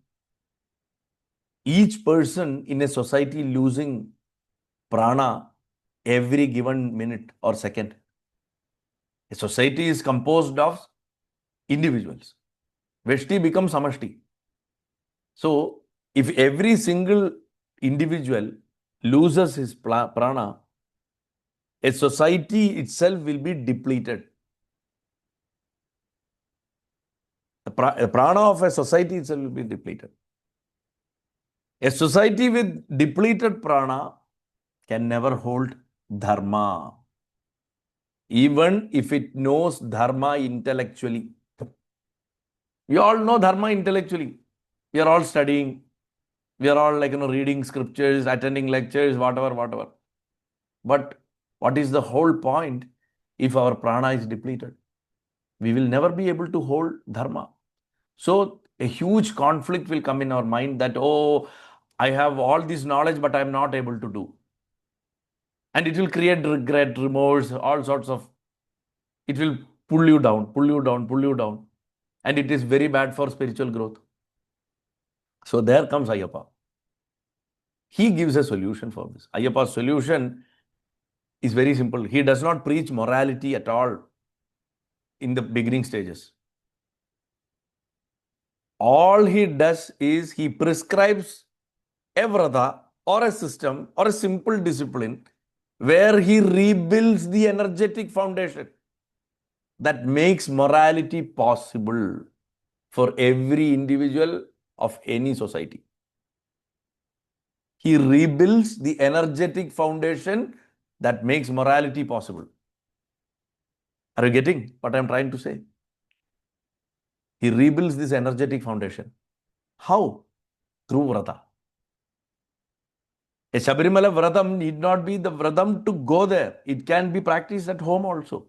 each person in a society losing prana every given minute or second. A society is composed of individuals. Veshti becomes samashti. So if every single individual loses his prana, a society itself will be depleted. The prana of a society itself will be depleted. A society with depleted prana can never hold dharma, even if it knows dharma intellectually. We all know dharma intellectually. We are all studying. We are all like, reading scriptures, attending lectures, whatever. But what is the whole point if our prana is depleted? We will never be able to hold dharma. So a huge conflict will come in our mind that, oh, I have all this knowledge, but I'm not able to do. And it will create regret, remorse, all sorts of, it will pull you down. And it is very bad for spiritual growth. So there comes Ayyappa. He gives a solution for this. Ayyappa's solution is very simple. He does not preach morality at all in the beginning stages. All he does is he prescribes a vrata or a system or a simple discipline where he rebuilds the energetic foundation that makes morality possible for every individual of any society. He rebuilds the energetic foundation that makes morality possible. Are you getting what I'm trying to say? He rebuilds this energetic foundation. How? Through vrata. A Sabarimala vratam need not be the vratam to go there. It can be practiced at home also.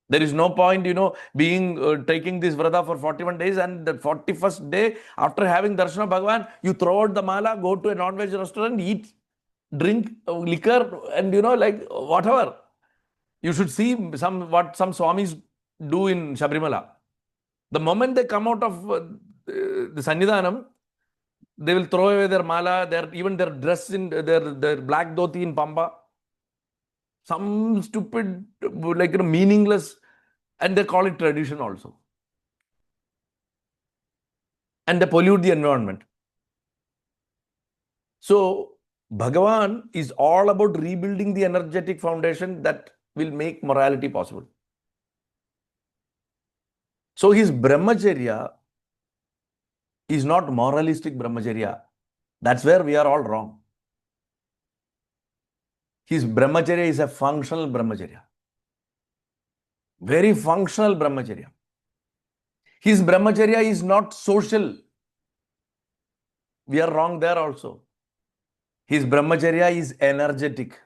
There is no point, taking this vrata for 41 days and the 41st day, after having darshan of Bhagavan, you throw out the mala, go to a non-veg restaurant, eat, drink liquor, and, like whatever. You should see what some swamis do in Sabarimala. The moment they come out of the Sannidhanam, they will throw away their mala, even their dress in their black dhoti in Pamba. some stupid, like, meaningless, and they call it tradition also. And they pollute the environment. So Bhagavan is all about rebuilding the energetic foundation that will make morality possible. So his brahmacharya is not moralistic brahmacharya. That's where we are all wrong. His brahmacharya is a functional brahmacharya. Very functional brahmacharya. His brahmacharya is not social. We are wrong there also. His brahmacharya is energetic.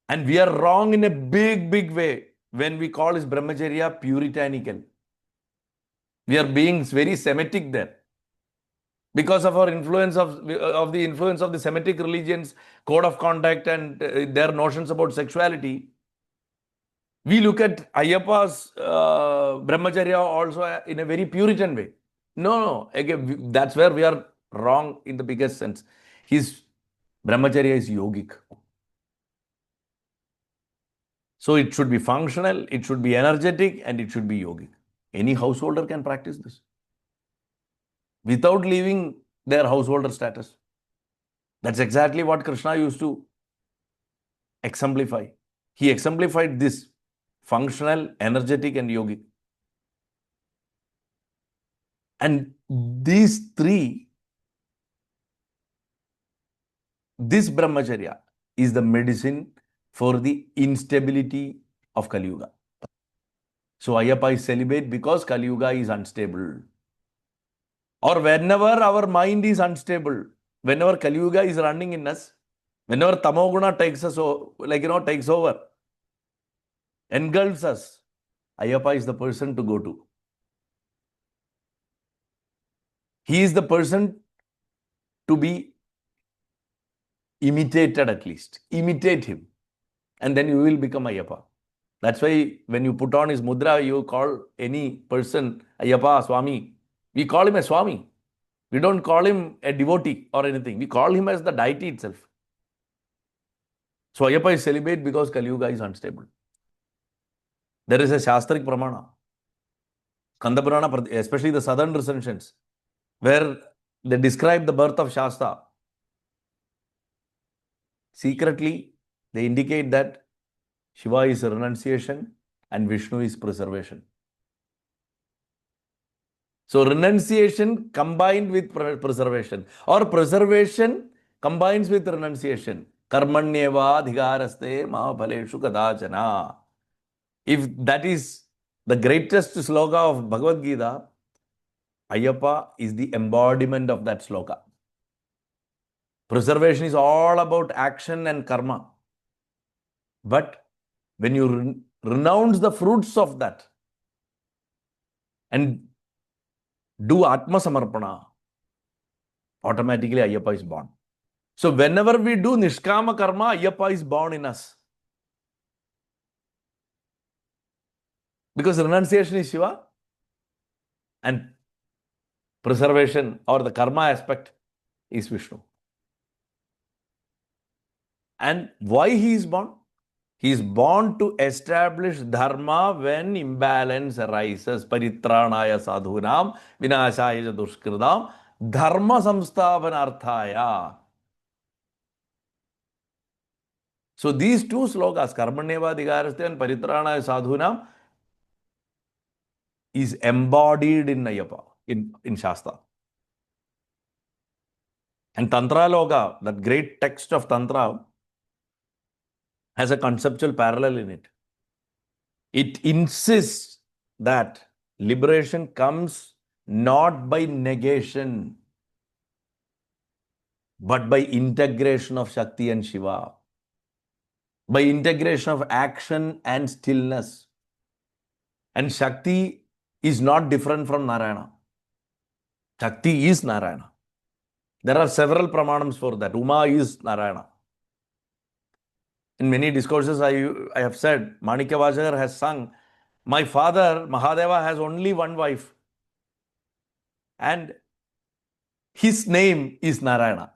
And we are wrong in a big, big way when we call his brahmacharya puritanical. We are being very Semitic there. Because of our influence of the influence of the Semitic religions, code of conduct, and their notions about sexuality, we look at Ayyappa's brahmacharya also in a very Puritan way. No, again, that's where we are wrong in the biggest sense. His brahmacharya is yogic. So it should be functional, it should be energetic, and it should be yogic. Any householder can practice this without leaving their householder status. That's exactly what Krishna used to exemplify. He exemplified this functional, energetic, and yogic. And these three, this brahmacharya is the medicine for the instability of Kali Yuga. So Ayyappa is celibate because Kali Yuga is unstable. Or whenever our mind is unstable, whenever Kali Yuga is running in us, whenever Tamoguna takes us, takes over, engulfs us, Ayyappa is the person to go to. He is the person to be imitated at least. Imitate him. And then you will become Ayyappa. That's why when you put on his mudra, you call any person Ayyappa, Swami. We call him a Swami. We don't call him a devotee or anything. We call him as the deity itself. So Ayyappa is celibate because Kali Yuga is unstable. There is a Shastric Pramana, Skanda Purana, especially the southern recensions, where they describe the birth of Shasta. Secretly, they indicate that Shiva is renunciation and Vishnu is preservation. So renunciation combined with preservation, or preservation combines with renunciation. Karmanyeva dhigaraste mahabhaleshu kadachana. If that is the greatest sloka of Bhagavad Gita, Ayyappa is the embodiment of that sloka. Preservation is all about action and karma. But when you renounce the fruits of that and do Atma Samarpana, automatically Ayyappa is born. So whenever we do Nishkama Karma, Ayyappa is born in us. Because renunciation is Shiva and preservation or the karma aspect is Vishnu. And why he is born? He is born to establish Dharma when imbalance arises. Paritranaya sadhunam, vinashaya dushkridam, Dharma samsthapanarthaya. So these two slokas, Karmanyeva Digaraste and Paritranaya Sadhunam, is embodied in Ayyappa, in Shasta. And Tantra Loka, that great text of Tantra, has a conceptual parallel in it. It insists that liberation comes not by negation, but by integration of Shakti and Shiva, by integration of action and stillness. And Shakti is not different from Narayana. Shakti is Narayana. There are several pramanams for that. Uma is Narayana. In many discourses, I have said, Manikya has sung, my father, Mahadeva, has only one wife. And his name is Narayana.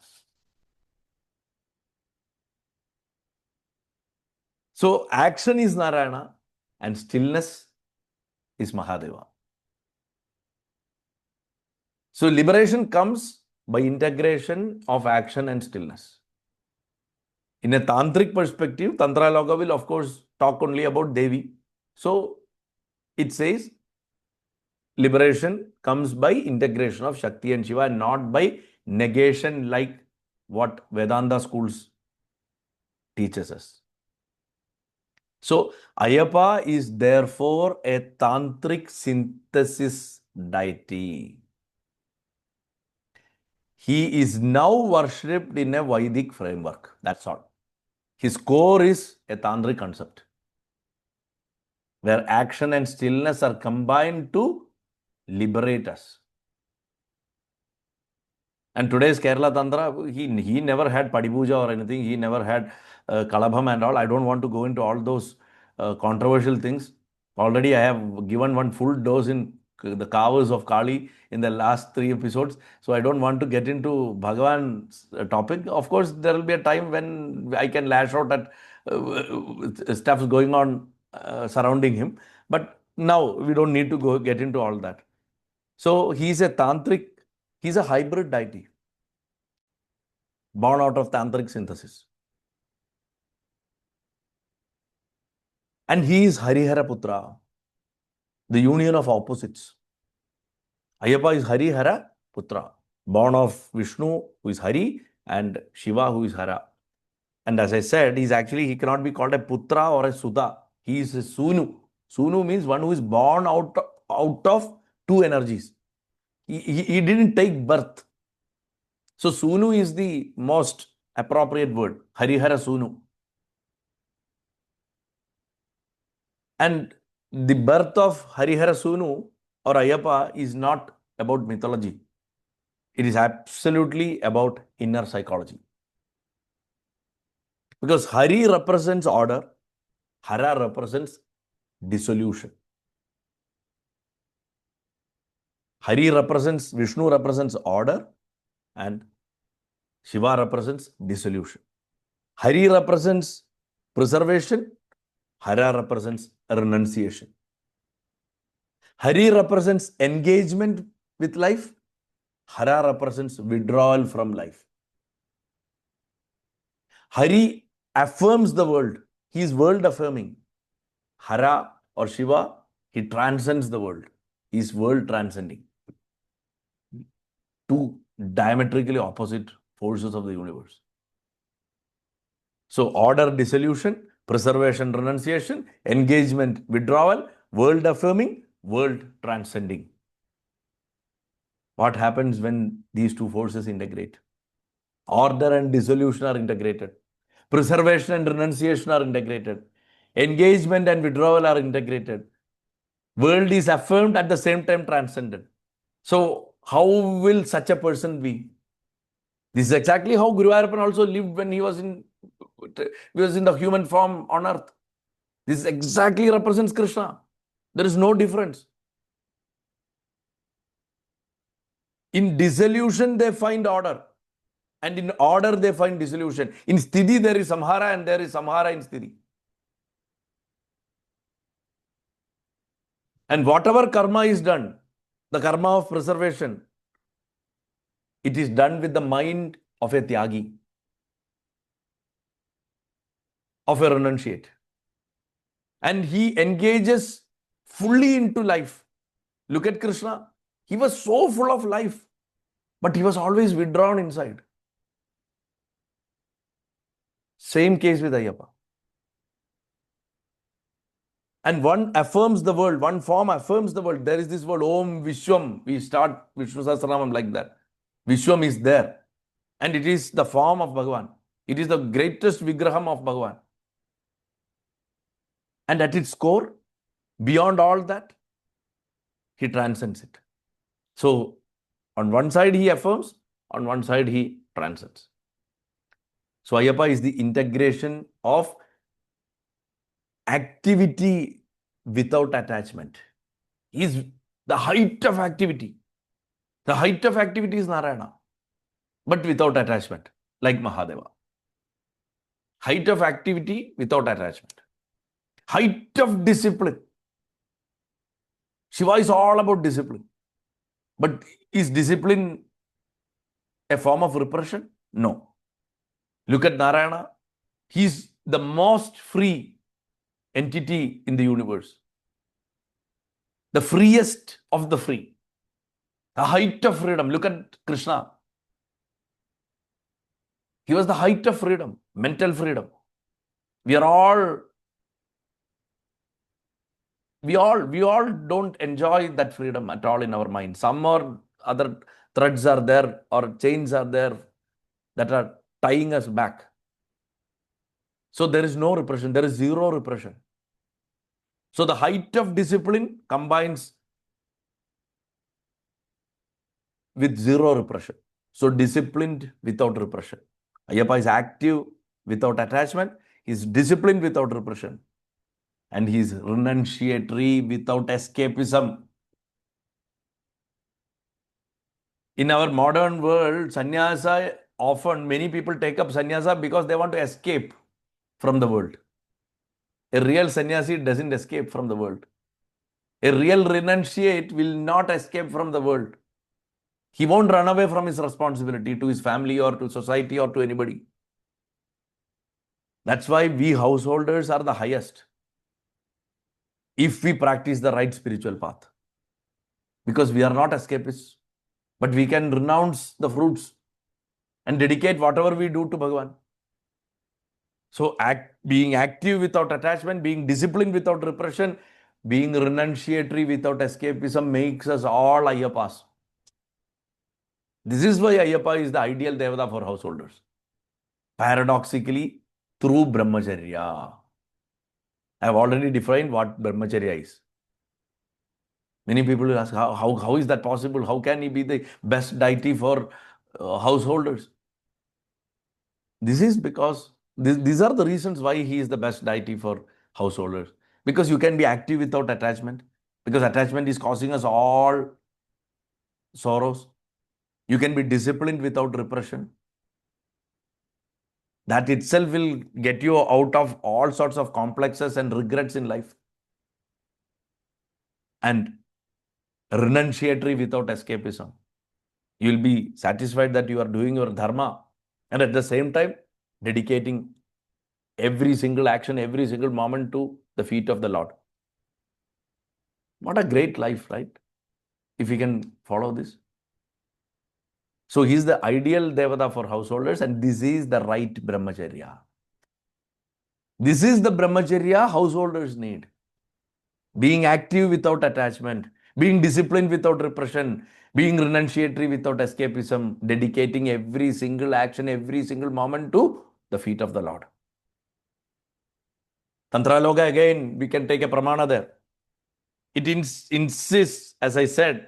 So action is Narayana and stillness is Mahadeva. So liberation comes by integration of action and stillness. In a tantric perspective, Tantra Loka will of course talk only about Devi. So it says liberation comes by integration of Shakti and Shiva and not by negation like what Vedanta schools teaches us. So Ayyappa is therefore a tantric synthesis deity. He is now worshipped in a Vedic framework. That's all. His core is a tantric concept where action and stillness are combined to liberate us. And today's Kerala Tantra, he never had Padipuja or anything. He never had Kalabham and all. I don't want to go into all those controversial things. Already I have given one full dose in the covers of Kali in the last 3 episodes. So I don't want to get into Bhagavan's topic. Of course, there will be a time when I can lash out at stuff going on surrounding him. But now we don't need to get into all that. So he's a tantric, he's a hybrid deity born out of tantric synthesis. And he is Harihara Putra, the union of opposites. Ayyappa is Harihara Putra, born of Vishnu, who is Hari, and Shiva, who is Hara. And as I said, he cannot be called a Putra or a Sudha. He is a Sunu. Sunu means one who is born out of two energies. He didn't take birth. So Sunu is the most appropriate word, Harihara Sunu. And the birth of Harihara Sunu or Ayyappa is not about mythology. It is absolutely about inner psychology. Because Hari represents order, Hara represents dissolution. Vishnu represents order and Shiva represents dissolution. Hari represents preservation, Hara represents renunciation. Hari represents engagement with life, Hara represents withdrawal from life. Hari affirms the world. He is world affirming. Hara or Shiva, he transcends the world. He is world transcending. Two diametrically opposite forces of the universe. So order, dissolution, preservation, renunciation, engagement, withdrawal, world affirming, world transcending. What happens when these two forces integrate? Order and dissolution are integrated. Preservation and renunciation are integrated. Engagement and withdrawal are integrated. World is affirmed at the same time transcended. So how will such a person be? This is exactly how Guru Ayyappan also lived when he was in the human form on earth. This exactly represents Krishna. There is no difference. In dissolution, they find order. And in order, they find dissolution. In Sthiti, there is Samhara and there is Samhara in Sthiti. And whatever karma is done, the karma of preservation, it is done with the mind of a Tyagi, of a renunciate. And he engages fully into life. Look at Krishna. He was so full of life, but he was always withdrawn inside. Same case with Ayyappa. And one affirms the world, one form affirms the world. There is this word, Om Vishwam. We start Vishnu Sahasranamam like that. Vishwam is there. And it is the form of Bhagavan. It is the greatest Vigraham of Bhagavan. And at its core, beyond all that, he transcends it. So, on one side he affirms, on one side he transcends. So, Ayyappa is the integration of activity without attachment. He is the height of activity. The height of activity is Narayana, but without attachment, like Mahadeva. Height of activity without attachment. height of discipline. Shiva is all about discipline. But is discipline a form of repression? No. Look at Narayana. He's the most free entity in the universe. The freest of the free. The height of freedom. Look at Krishna. He was the height of freedom, mental freedom. We all don't enjoy that freedom at all in our mind. Some or other threads are there or chains are there that are tying us back. So there is no repression. There is zero repression. So the height of discipline combines with zero repression. So disciplined without repression. Ayyappa is active without attachment. He is disciplined without repression. And he is renunciatory without escapism. In our modern world, sannyasa, often many people take up sannyasa because they want to escape from the world. A real sannyasi doesn't escape from the world. A real renunciate will not escape from the world. He won't run away from his responsibility to his family or to society or to anybody. That's why we householders are the highest if we practice the right spiritual path. Because we are not escapists, but we can renounce the fruits and dedicate whatever we do to Bhagavan. So being active without attachment, being disciplined without repression, being renunciatory without escapism makes us all Ayyappas. This is why Ayyappa is the ideal Devata for householders. Paradoxically, through Brahmacharya. I have already defined what Brahmacharya is. Many people will ask, how is that possible? How can he be the best deity for householders? This is because these are the reasons why he is the best deity for householders. Because you can be active without attachment. Because attachment is causing us all sorrows. You can be disciplined without repression. That itself will get you out of all sorts of complexes and regrets in life. And renunciatory without escapism. You will be satisfied that you are doing your dharma and at the same time dedicating every single action, every single moment to the feet of the Lord. What a great life, right? If we can follow this. So he is the ideal Devata for householders and this is the right Brahmacharya. This is the Brahmacharya householders need. Being active without attachment, being disciplined without repression, being renunciatory without escapism, dedicating every single action, every single moment to the feet of the Lord. Tantra Loga, again, we can take a pramana there. It insists, as I said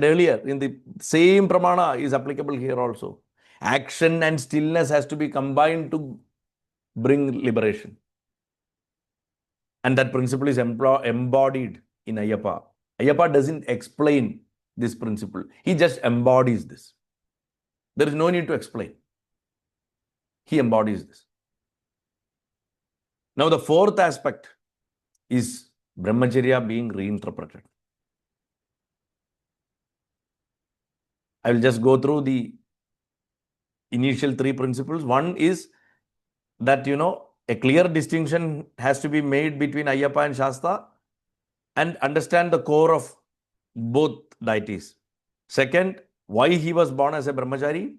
earlier, in the same pramana is applicable here also. Action and stillness has to be combined to bring liberation. And that principle is embodied in Ayyappa. Ayyappa doesn't explain this principle. He just embodies this. There is no need to explain. He embodies this. Now the fourth aspect is Brahmacharya being reinterpreted. I will just go through the initial three principles. One is that, a clear distinction has to be made between Ayyappa and Shasta and understand the core of both deities. Second, why he was born as a brahmachari.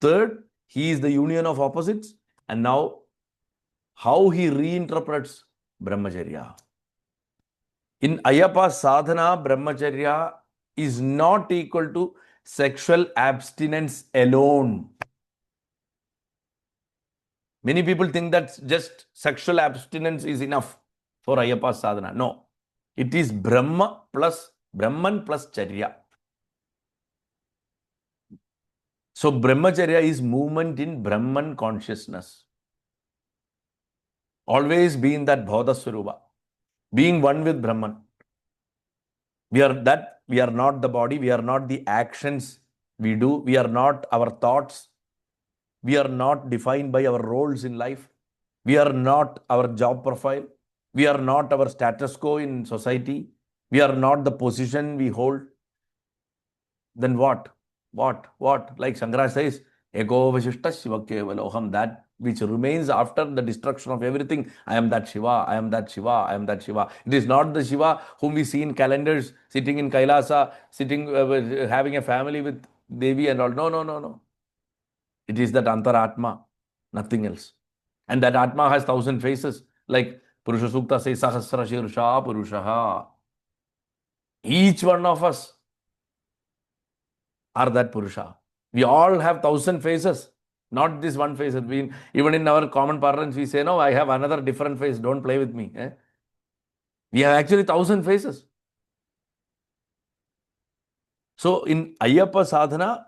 Third, he is the union of opposites. And now, how he reinterprets brahmacharya. In Ayyappa sadhana, brahmacharya is not equal to sexual abstinence alone. Many people think that just sexual abstinence is enough for Ayyappa sadhana. No, it is Brahman plus Charya. So Brahmacharya is movement in Brahman consciousness. Always be in that Bhoda Swarupa, being one with Brahman. We are not the body, we are not the actions we do, we are not our thoughts, we are not defined by our roles in life. We are not our job profile. We are not our status quo in society. We are not the position we hold. Then what? What? Like Shankara says, Ego Vashishta Shiva Kevaloham, that which remains after the destruction of everything. I am that Shiva, I am that Shiva, I am that Shiva. It is not the Shiva whom we see in calendars, sitting in Kailasa, sitting, having a family with Devi and all. No. It is that Antaratma, nothing else. And that Atma has 1,000 faces. Like Purusha Sukta says, Sahasra Shirsha Purushaha. Each one of us are that Purusha. We all have 1,000 faces, not this one face. Even in our common parlance, we say, no, I have another different face. Don't play with me. We have actually 1,000 faces. So in Ayyappa sadhana,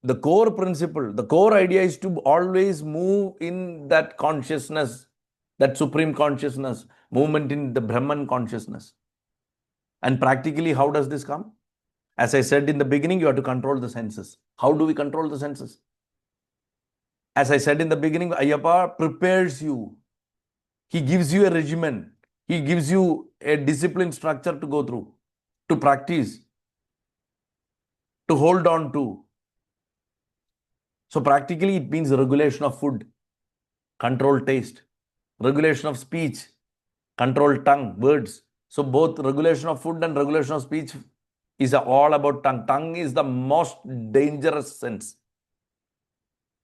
the core principle, the core idea is to always move in that consciousness, that supreme consciousness, movement in the Brahman consciousness. And practically, how does this come? As I said in the beginning, you have to control the senses. How do we control the senses? As I said in the beginning, Ayyappa prepares you. He gives you a regimen. He gives you a discipline structure to go through, to practice, to hold on to. So practically, it means regulation of food, control taste, regulation of speech, control tongue, words. So both regulation of food and regulation of speech is all about tongue. Tongue is the most dangerous sense.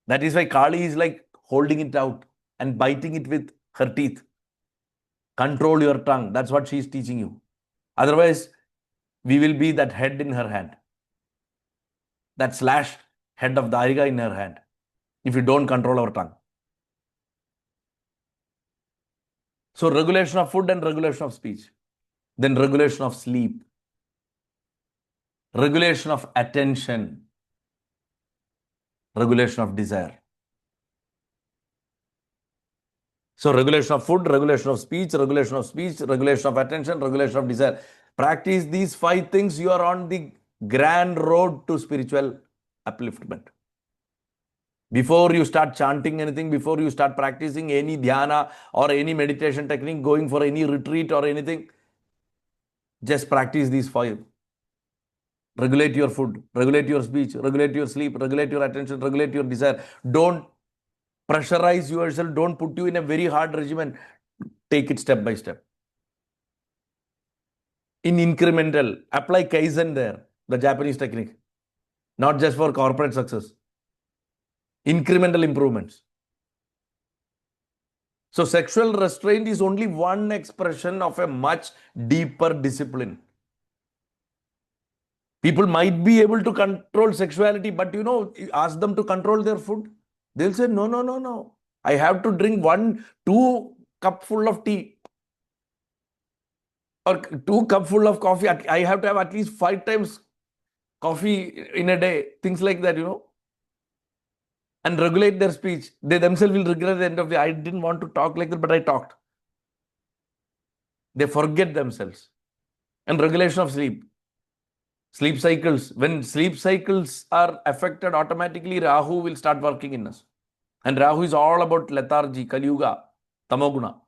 That is why Kali is like holding it out and biting it with her teeth. Control your tongue. That's what she is teaching you. Otherwise, we will be that head in her hand. That slashed head of Dariga in her hand. If you don't control our tongue. So regulation of food and regulation of speech. Then regulation of sleep. Regulation of attention. Regulation of desire. So regulation of food, regulation of speech, regulation of attention, regulation of desire. Practice these 5 things, you are on the grand road to spiritual upliftment. Before you start chanting anything, before you start practicing any dhyana or any meditation technique, going for any retreat or anything, just practice these 5. Regulate your food, regulate your speech, regulate your sleep, regulate your attention, regulate your desire. Don't pressurize yourself. Don't put you in a very hard regimen. Take it step by step. In incremental, apply Kaizen there, the Japanese technique, not just for corporate success. Incremental improvements. So sexual restraint is only one expression of a much deeper discipline. People might be able to control sexuality, but ask them to control their food. They'll say, no. I have to drink 2 cupful of tea or 2 cupful of coffee. I have to have at least 5 times coffee in a day. Things like that, And regulate their speech. They themselves will regret at the end of the day. I didn't want to talk like that, but I talked. They forget themselves. And regulation of sleep. Sleep cycles. When sleep cycles are affected, automatically Rahu will start working in us. And Rahu is all about lethargy, Kali Yuga, Tamoguna.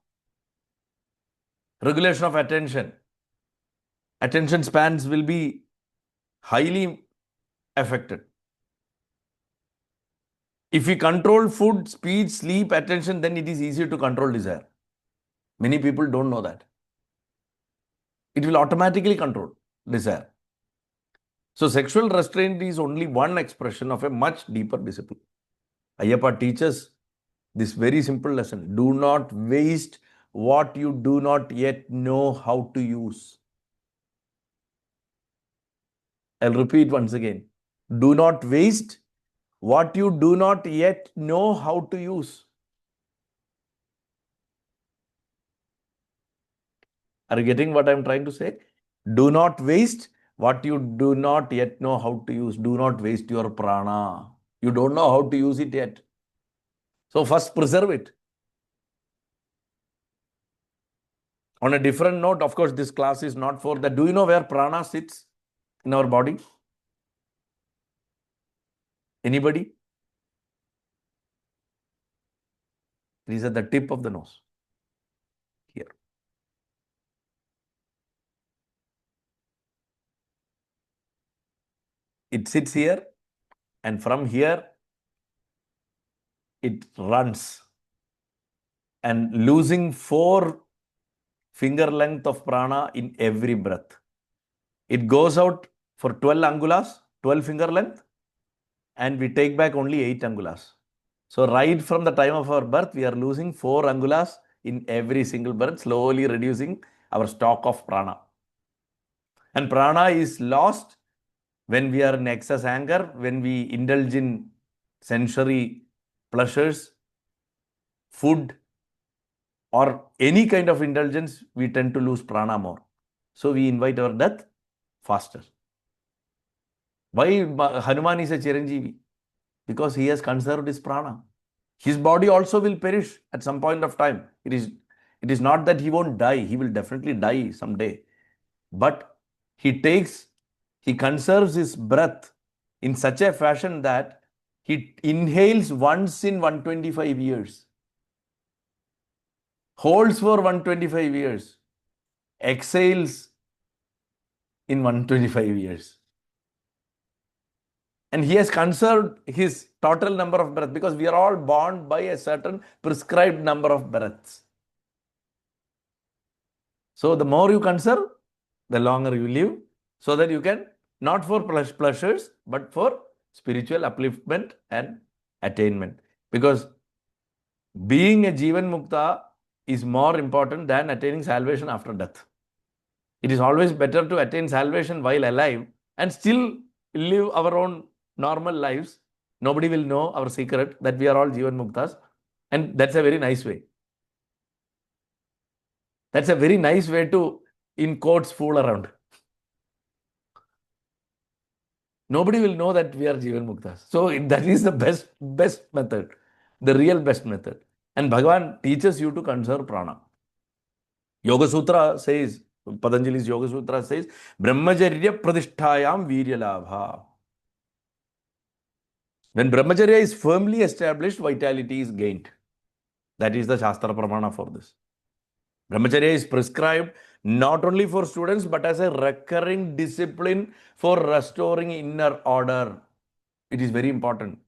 Regulation of attention. Attention spans will be highly affected. If we control food, speech, sleep, attention, then it is easier to control desire. Many people don't know that. It will automatically control desire. So sexual restraint is only one expression of a much deeper discipline. Ayyappa teaches this very simple lesson. Do not waste what you do not yet know how to use. I'll repeat once again. Do not waste what you do not yet know how to use. Are you getting what I'm trying to say? Do not waste what you do not yet know how to use. Do not waste your prana. You don't know how to use it yet. So first preserve it. On a different note, of course, this class is not for that. Do you know where prana sits in our body? Anybody? It is at the tip of the nose. Here. It sits here, and from here, it runs. And losing 4 finger length of prana in every breath. It goes out for 12 angulas, 12 finger length, and we take back only 8 angulas. So right from the time of our birth, we are losing 4 angulas in every single breath, slowly reducing our stock of prana. And prana is lost when we are in excess anger, when we indulge in sensory pleasures, food, or any kind of indulgence, we tend to lose prana more. So we invite our death faster. Why Hanuman is a Chiranjeevi? Because he has conserved his prana. His body also will perish at some point of time. It is not that he won't die. He will definitely die someday. But he conserves his breath in such a fashion that he inhales once in 125 years, holds for 125 years, exhales in 125 years. And he has conserved his total number of breaths because we are all born by a certain prescribed number of breaths. So the more you conserve, the longer you live, so that you can, not for pleasures, but for spiritual upliftment and attainment. Because being a Jivan Mukta is more important than attaining salvation after death. It is always better to attain salvation while alive and still live our own normal lives. Nobody will know our secret that we are all Jivan Muktas. And that's a very nice way. That's a very nice way to, in quotes, fool around. Nobody will know that we are Jivan Muktas. So that is the best method, the real best method. And Bhagavan teaches you to conserve prana. Yoga Sutra says, Patanjali's Yoga Sutra says, Brahmacharya pradisthayam virya labha. When Brahmacharya is firmly established, vitality is gained. That is the Shastra Pramana for this. Brahmacharya is prescribed not only for students, but as a recurring discipline for restoring inner order. It is very important.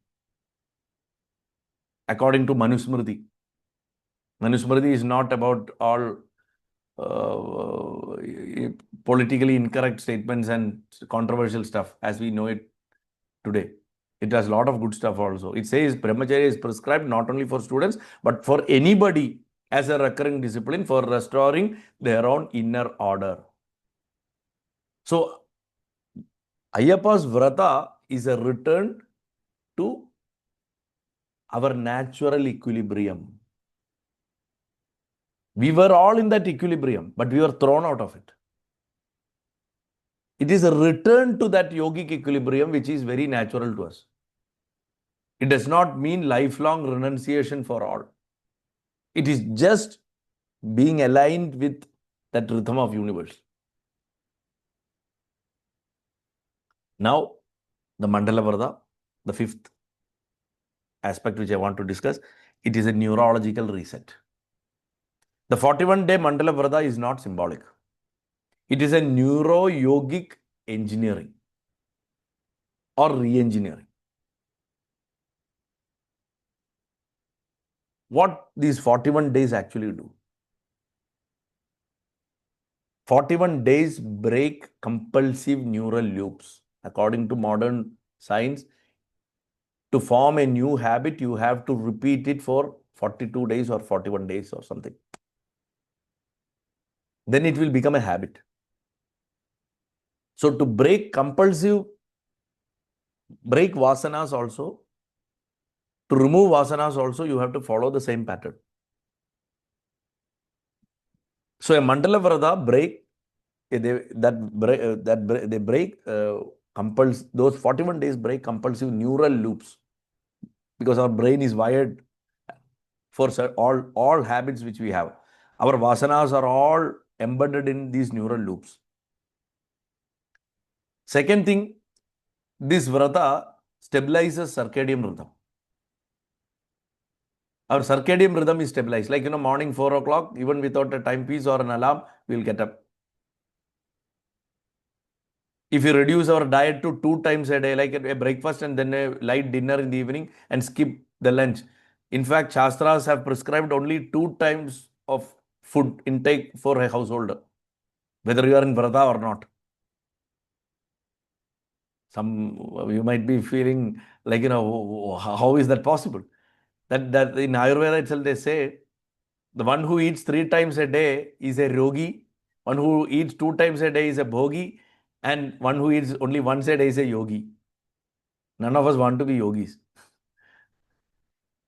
According to Manusmriti. Manusmriti is not about all politically incorrect statements and controversial stuff as we know it today. It has a lot of good stuff also. It says Brahmacharya is prescribed not only for students, but for anybody as a recurring discipline for restoring their own inner order. So, Ayyappa's Vrata is a return to our natural equilibrium. We were all in that equilibrium, but we were thrown out of it. It is a return to that yogic equilibrium, which is very natural to us. It does not mean lifelong renunciation for all. It is just being aligned with that rhythm of universe. Now, the Mandala Vrata, the 5th aspect which I want to discuss, it is a neurological reset. The 41-day Mandala Vrata is not symbolic. It is a neuro-yogic engineering or re-engineering. What these 41 days actually do? 41 days break compulsive neural loops. According to modern science, to form a new habit, you have to repeat it for 42 days or 41 days or something. Then it will become a habit. So to break vasanas also, to remove vasanas also, you have to follow the same pattern. So a Mandala Vrata those 41 days break compulsive neural loops, because our brain is wired for all habits which we have. Our vasanas are all embedded in these neural loops. Second thing, this Vrata stabilizes circadian rhythm. Our circadian rhythm is stabilized. Like, morning 4 o'clock, even without a timepiece or an alarm, we'll get up. If you reduce our diet to 2 times a day, like a breakfast and then a light dinner in the evening and skip the lunch. In fact, Shastras have prescribed only 2 times of food intake for a householder, whether you are in Vrata or not. You might be feeling like, how is that possible? That in Ayurveda itself, they say the one who eats 3 times a day is a yogi, one who eats 2 times a day is a bhogi, and one who eats only once a day is a yogi. None of us want to be yogis.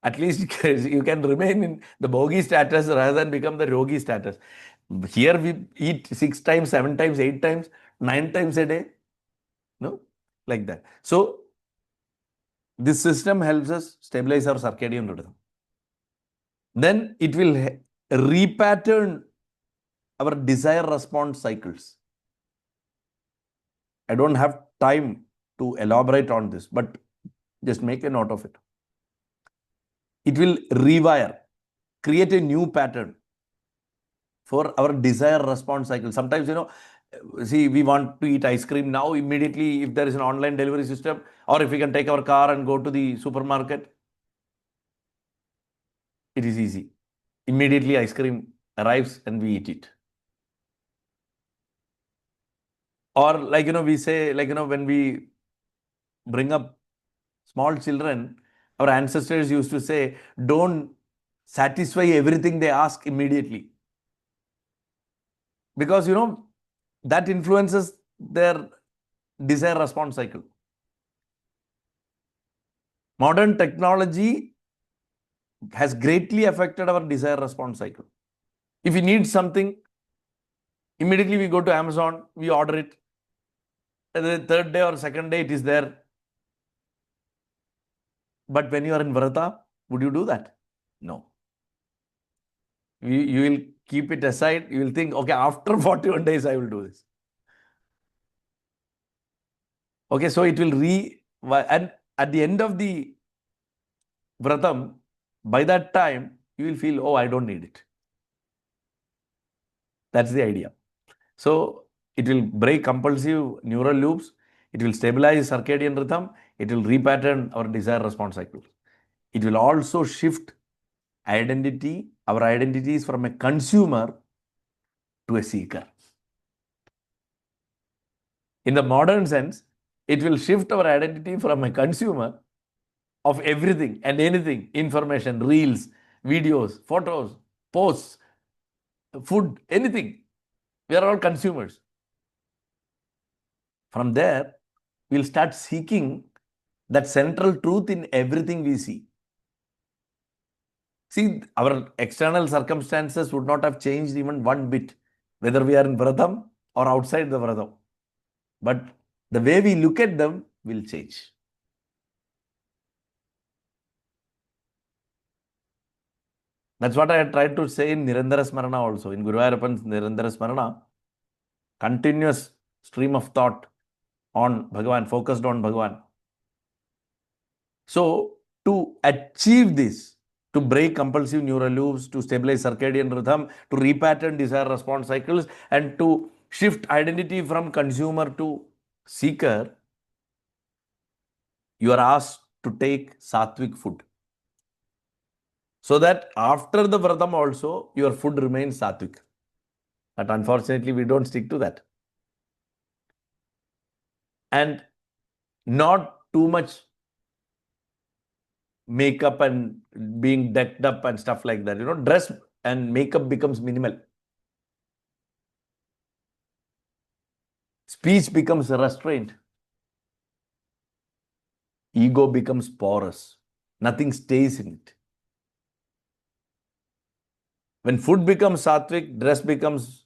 At least you can remain in the bhogi status rather than become the yogi status. Here we eat 6 times, 7 times, 8 times, 9 times a day. No, like that. So this system helps us stabilize our circadian rhythm. Then it will repattern our desire response cycles. I don't have time to elaborate on this, but just make a note of it. It will rewire, create a new pattern for our desire response cycle. Sometimes, see, we want to eat ice cream now, immediately, if there is an online delivery system, or if we can take our car and go to the supermarket, it is easy. Immediately, ice cream arrives and we eat it. Or like, we say, like, when we bring up small children, our ancestors used to say, don't satisfy everything they ask immediately. Because, that influences their desire response cycle. Modern technology has greatly affected our desire response cycle. If we need something, immediately we go to Amazon, we order it. And the third day or second day, it is there. But when you are in Vrata, would you do that? No. You will keep it aside. You will think, okay, after 41 days, I will do this. Okay, so it will and at the end of the Vratam, by that time, you will feel, oh, I don't need it. That's the idea. So it will break compulsive neural loops. It will stabilize circadian rhythm. It will repattern our desire response cycle. It will also shift identity, our identities from a consumer to a seeker. In the modern sense, it will shift our identity from a consumer of everything and anything, information, reels, videos, photos, posts, food, anything. We are all consumers. From there, we'll start seeking that central truth in everything we see. See, our external circumstances would not have changed even one bit, whether we are in Vratam or outside the Vratam. But the way we look at them will change. That's what I tried to say in Nirandara Smarana also. In Guru Ayappa's Nirandara Smarana, continuous stream of thought on Bhagavan, focused on Bhagavan. So, to achieve this, to break compulsive neural loops, to stabilize circadian rhythm, to repattern desire response cycles, and to shift identity from consumer to seeker, you are asked to take sattvic food. So that after the Vratam also, your food remains sattvic. But unfortunately, we don't stick to that. And not too much makeup and being decked up and stuff like that. Dress and makeup becomes minimal. Speech becomes restrained. Ego becomes porous. Nothing stays in it. When food becomes sattvic, dress becomes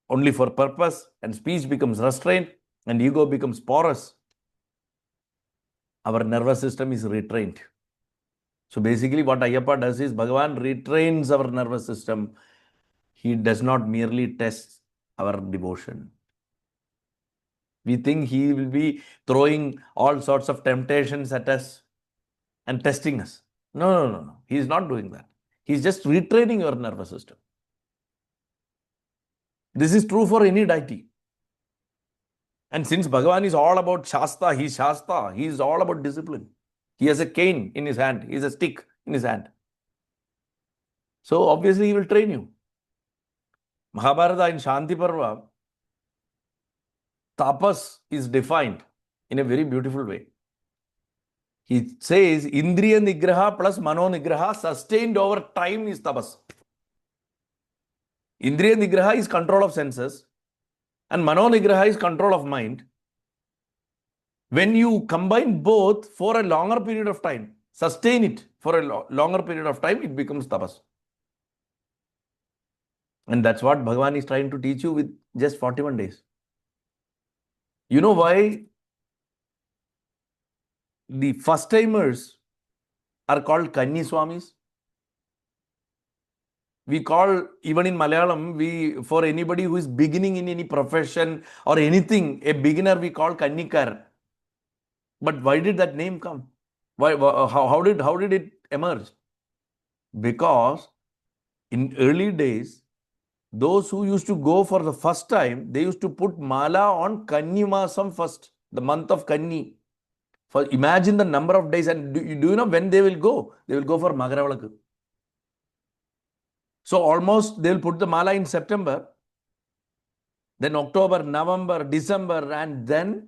only for purpose, and speech becomes restrained, and ego becomes porous, our nervous system is retrained. So basically what Ayyappa does is Bhagavan retrains our nervous system. He does not merely test our devotion. We think he will be throwing all sorts of temptations at us and testing us. No. He is not doing that. He's just retraining your nervous system. This is true for any deity. And since Bhagavan is all about Shasta, he is all about discipline. He has a cane in his hand, he has a stick in his hand. So obviously he will train you. Mahabharata in Shanti Parva, tapas is defined in a very beautiful way. He says Indriya Nigraha plus Mano Nigraha sustained over time is tapas. Indriya Nigraha is control of senses and Mano Nigraha is control of mind. When you combine both for a longer period of time, sustain it for a longer period of time, it becomes tapas. And that's what Bhagavan is trying to teach you with just 41 days. You know why the first timers are called Kanni Swamis? We call, even in Malayalam, for anybody who is beginning in any profession or anything, a beginner we call Kannikar. But why did that name come? How did it emerge? Because in early days, those who used to go for the first time, they used to put mala on Kanni Masam first, the month of Kanni. Imagine the number of days, and do you know when they will go? They will go for Magaravalakku. So almost they will put the mala in September, then October, November, December, and then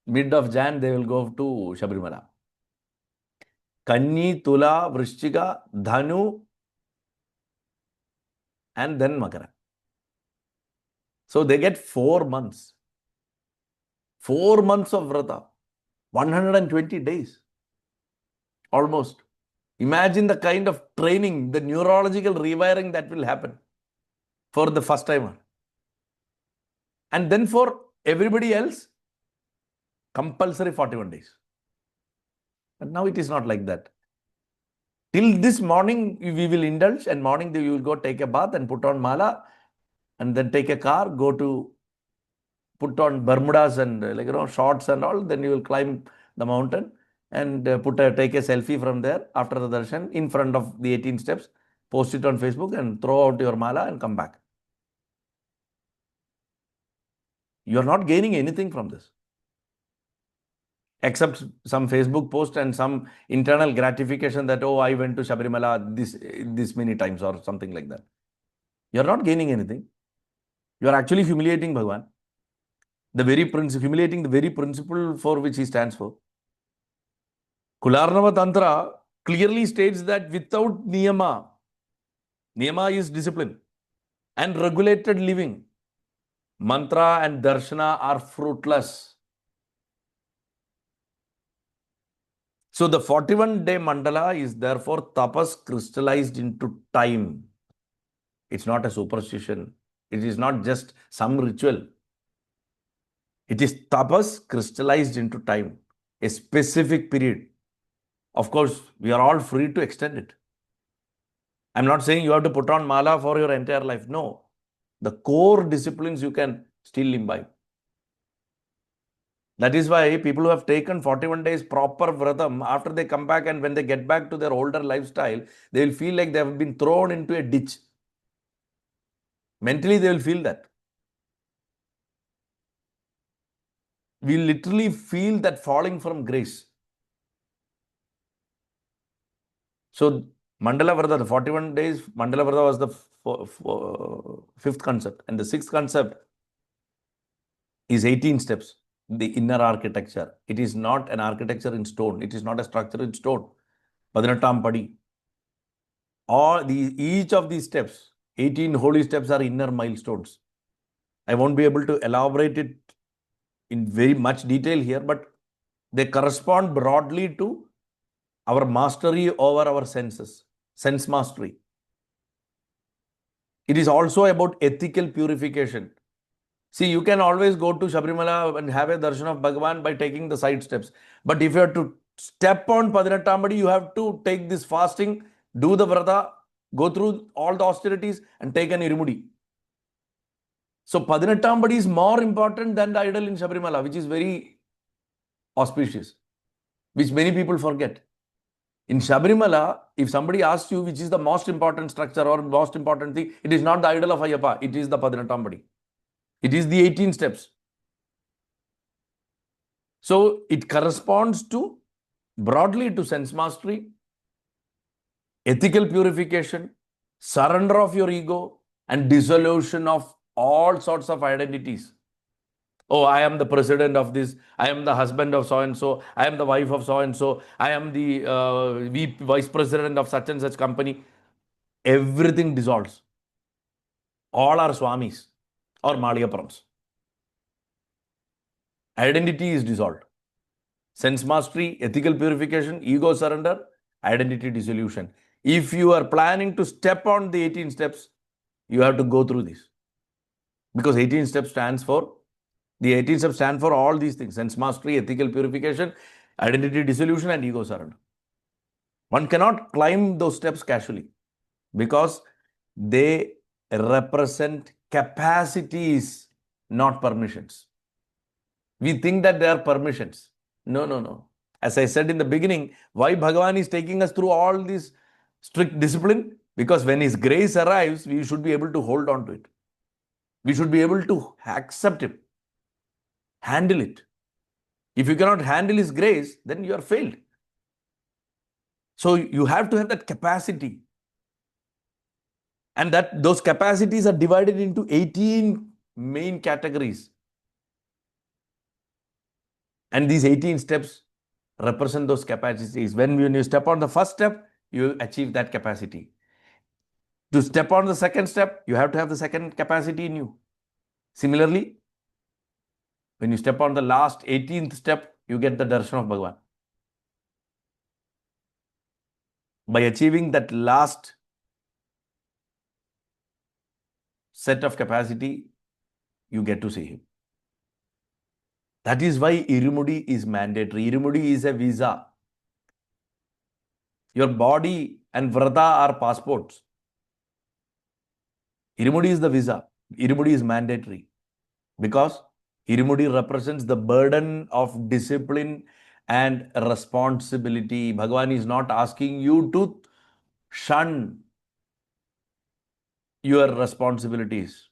mid of Jan, they will go to Sabarimala. Kanni, Tula, Vrishchika, Dhanu, and then Makara. So they get 4 months. 4 months of Vrata. 120 days. Almost. Imagine the kind of training, the neurological rewiring that will happen for the first timer. And then for everybody else, compulsory 41 days. But now it is not like that. Till this morning, we will indulge, and morning you will go take a bath and put on mala, and then take a car, go to put on Bermudas and shorts and all. Then you will climb the mountain and take a selfie from there after the darshan in front of the 18 steps, post it on Facebook and throw out your mala and come back. You are not gaining anything from this, except some Facebook post and some internal gratification that, oh, I went to Sabarimala this many times or something like that. You are not gaining anything. You are actually humiliating Bhagavan. Humiliating the very principle for which he stands for. Kularnava Tantra clearly states that without niyama is discipline, and regulated living, mantra and darshana are fruitless. So the 41-day mandala is therefore tapas crystallized into time. It's not a superstition. It is not just some ritual. It is tapas crystallized into time, a specific period. Of course, we are all free to extend it. I'm not saying you have to put on mala for your entire life. No. The core disciplines you can still imbibe. That is why people who have taken 41 days proper vratam, after they come back and when they get back to their older lifestyle, they will feel like they have been thrown into a ditch. Mentally, they will feel that. We literally feel that falling from grace. So, Mandala Vrata, the 41 days, Mandala Vrata was the fifth concept. And the sixth concept is 18 steps, the inner architecture. It is not an architecture in stone. It is not a structure in stone. Padinattam Padi. Each of these steps, 18 holy steps, are inner milestones. I won't be able to elaborate it in very much detail here, but they correspond broadly to our mastery over our senses, sense mastery. It is also about ethical purification. See, you can always go to Sabarimala and have a darshan of Bhagavan by taking the side steps. But if you have to step on Padinattambadi, you have to take this fasting, do the vrata, go through all the austerities and take an irumudi. So Padinattambadi is more important than the idol in Sabarimala, which is very auspicious. which many people forget. In Sabarimala, if somebody asks you which is the most important structure or most important thing, it is not the idol of Ayyappa, it is the Padinatambadi. It is the 18 steps. So it corresponds to broadly to sense mastery, ethical purification, surrender of your ego, and dissolution of all sorts of identities. Oh, I am the president of this. I am the husband of so and so. I am the wife of so and so. I am the vice president of such and such company. Everything dissolves. All are swamis or Maliyaparams. Identity is dissolved. Sense mastery, ethical purification, ego surrender, identity dissolution. If you are planning to step on the 18 steps, you have to go through this. Because 18 steps stands for, the 18 steps stand for all these things: sense mastery, ethical purification, identity dissolution, and ego surrender. One cannot climb those steps casually because they represent capacities, not permissions. We think that they are permissions. No, no, no. As I said in the beginning, why Bhagavan is taking us through all this strict discipline? Because when His grace arrives, we should be able to hold on to it. We should be able to accept Him, handle it. If you cannot handle His grace, then you are failed. So you have to have that capacity. And that those capacities are divided into 18 main categories. And these 18 steps represent those capacities. When you step on the first step, you achieve that capacity. To step on the second step, you have to have the second capacity in you. Similarly, when you step on the last 18th step, you get the darshan of Bhagavan. By achieving that last set of capacity, you get to see Him. That is why Irumudi is mandatory. Irumudi is a visa. Your body and Vrata are passports. Irumudi is the visa. Irumudi is mandatory because Irumudi represents the burden of discipline and responsibility. Bhagavan is not asking you to shun your responsibilities.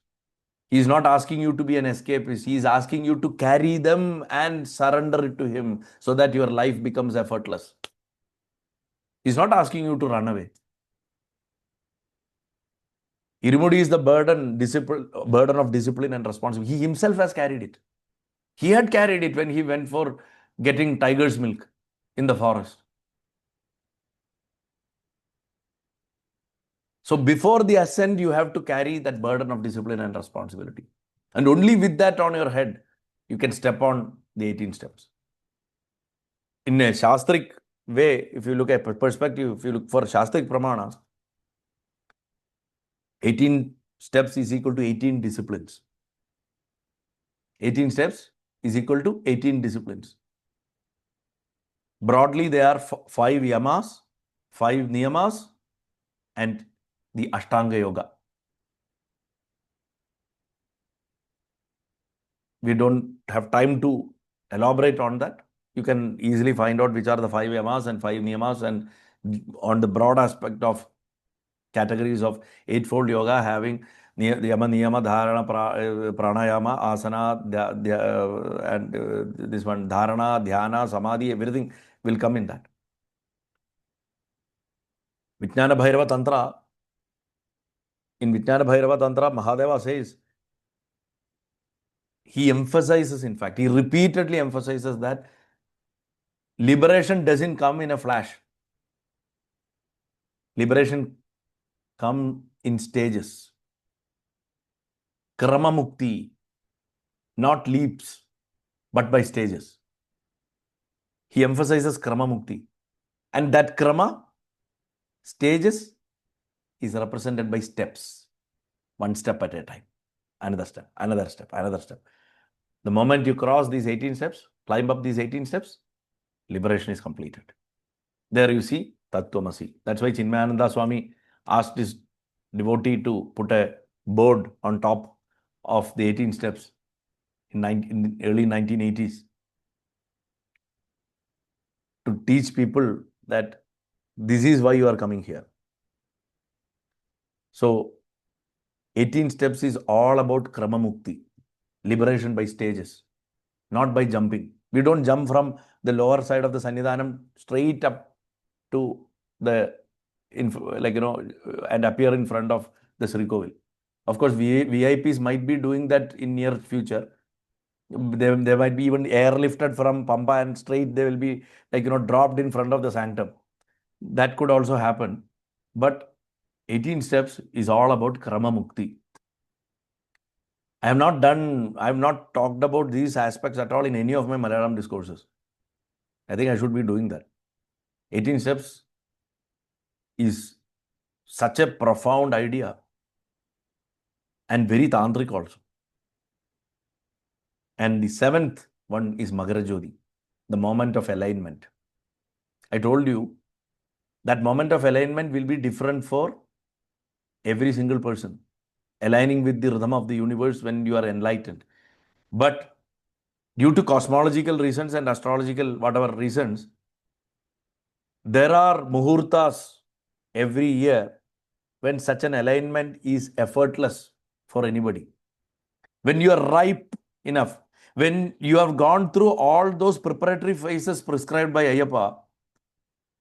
He is not asking you to be an escapist. He is asking you to carry them and surrender it to Him so that your life becomes effortless. He is not asking you to run away. Irumudi is the burden of discipline and responsibility. He himself has carried it. He had carried it when he went for getting tiger's milk in the forest. So before the ascent, you have to carry that burden of discipline and responsibility. And only with that on your head, you can step on the 18 steps. In a Shastric way, if you look at perspective, if you look for Shastric Pramanas, 18 steps is equal to 18 disciplines. 18 steps is equal to 18 disciplines. Broadly, they are 5 yamas, 5 niyamas, and the Ashtanga Yoga. We don't have time to elaborate on that. You can easily find out which are the 5 yamas and 5 niyamas, and on the broad aspect of categories of eightfold yoga, having yama, niyama, dharana, pranayama, asana, and this one, dharana, dhyana, samadhi, everything will come in that. Vijnana Bhairava Tantra, in Vijnana Bhairava Tantra, Mahadeva says, he emphasizes, in fact, he repeatedly emphasizes that liberation doesn't come in a flash. Liberation comes in stages. Krama Mukti, not leaps, but by stages. He emphasizes Krama Mukti. And that Krama, stages, is represented by steps. One step at a time. Another step, another step, another step. The moment you cross these 18 steps, climb up these 18 steps, liberation is completed. There you see Tattvamasi. That's why Chinmayananda Swami asked his devotee to put a board on top of the 18 steps in early 1980s to teach people that this is why you are coming here. So 18 steps is all about Krama Mukti, liberation by stages, not by jumping. We don't jump from the lower side of the Sannidhanam straight up to the, and appear in front of the Sri Kovil. Of course, VIPs might be doing that in near future. They might be even airlifted from Pampa and straight they will be dropped in front of the sanctum. That could also happen. But 18 steps is all about Krama Mukti. I have not talked about these aspects at all in any of my Malayalam discourses. I think I should be doing that. 18 steps is such a profound idea and very tantric also. And the 7th one is Magarajodi, the moment of alignment. I told you that moment of alignment will be different for every single person, aligning with the rhythm of the universe when you are enlightened. But due to cosmological reasons and astrological whatever reasons, there are muhurtas every year when such an alignment is effortless for anybody. When you are ripe enough, when you have gone through all those preparatory phases prescribed by Ayyappa,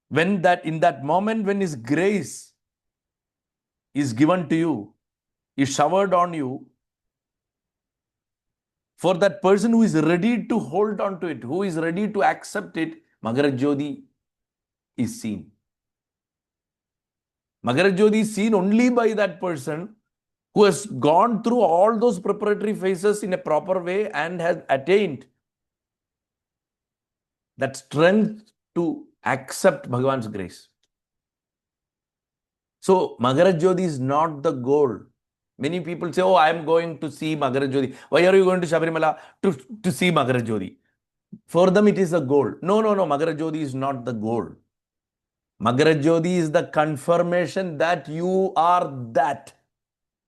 when in that moment when his grace is given to you, is showered on you, for that person who is ready to hold on to it, who is ready to accept it, Magarajodi is seen. Magarajodi is seen only by that person who has gone through all those preparatory phases in a proper way and has attained that strength to accept Bhagavan's grace. So, Magarajodi is not the goal. Many people say, oh, I am going to see Magarajodi. Why are you going to Sabarimala? To see Magarajodi. For them, it is a goal. No. Magarajodi is not the goal. Magarajodi is the confirmation that you are that.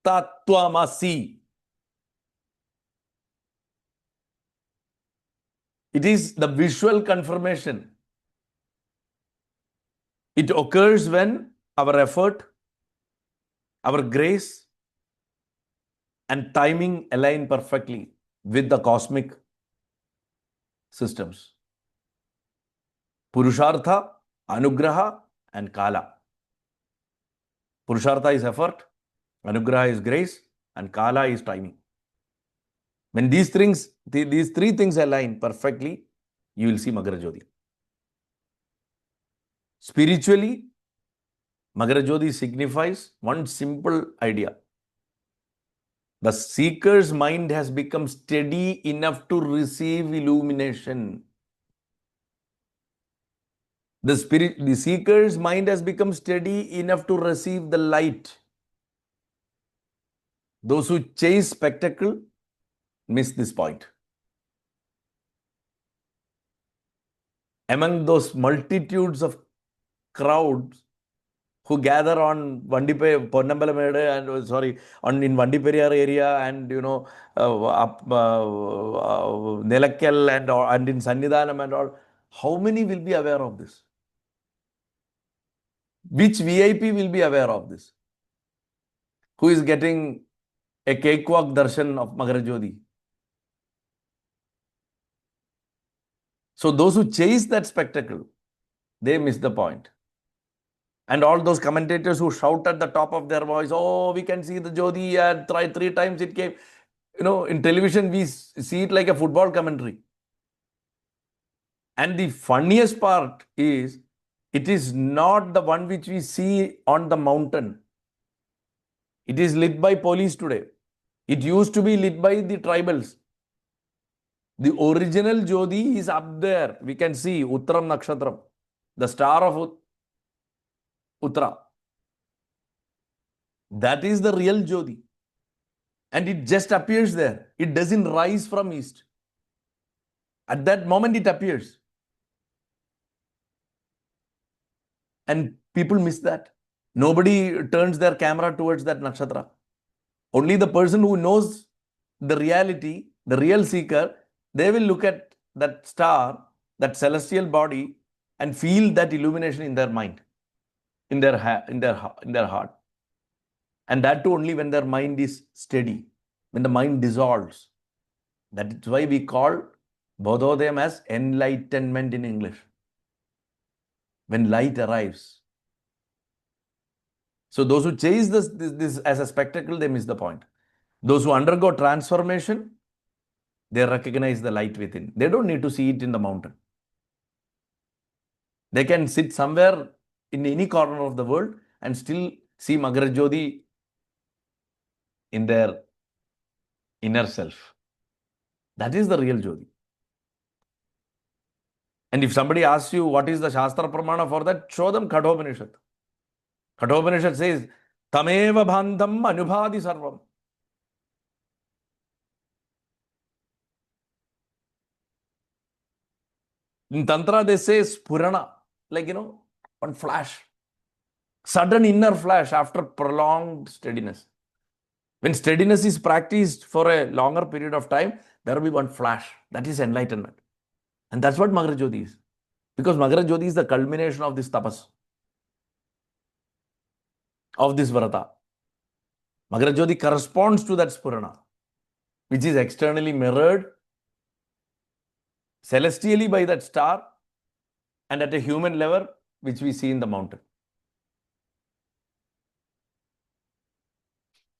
Tattvamasi. It is the visual confirmation. It occurs when our effort, our grace, and timing align perfectly with the cosmic systems. Purushartha, Anugraha, and Kala. Purushartha is effort, Anugraha is grace, and Kala is timing. When these three things align perfectly, you will see Magarajodi. Spiritually, Magarajodi signifies one simple idea. The seeker's mind has become steady enough to receive illumination. The seeker's mind has become steady enough to receive the light. Those who chase spectacle miss this point. Among those multitudes of crowds who gather on in Vandiperiyar area and Nelakkel and in Sannidhanam and all, how many will be aware of this? Which VIP will be aware of this? Who is getting a cakewalk darshan of Magarajodi? So those who chase that spectacle, they miss the point. And all those commentators who shout at the top of their voice, oh, we can see the Jodi, and three times it came. In television, we see it like a football commentary. And the funniest part is, it is not the one which we see on the mountain. It is lit by police today. It used to be lit by the tribals. The original Jodi is up there. We can see Uttaram Nakshatram, the star of Uttara. That is the real Jodi. And it just appears there. It doesn't rise from east. At that moment, it appears. And people miss that. Nobody turns their camera towards that nakshatra. Only the person who knows the reality, the real seeker, they will look at that star, that celestial body, and feel that illumination in their mind, in their heart. And that too only when their mind is steady, when the mind dissolves. That is why we call Bodhodayam as enlightenment in English. When light arrives. So those who chase this as a spectacle, they miss the point. Those who undergo transformation, they recognize the light within. They don't need to see it in the mountain. They can sit somewhere in any corner of the world and still see Magarajyoti in their inner self. That is the real Jyoti. And if somebody asks you what is the Shastra Pramana for that, show them Kathopanishad. Kathopanishad says, Tameva Bhandam Anubhadi Sarvam. In Tantra, they say Purana, like, one flash. Sudden inner flash after prolonged steadiness. When steadiness is practiced for a longer period of time, there will be one flash. That is enlightenment. And that's what Magarajyoti is. Because Magarajyoti is the culmination of this tapas, of this vrata. Magarajyoti corresponds to that Spurana, which is externally mirrored celestially by that star and at a human level, which we see in the mountain.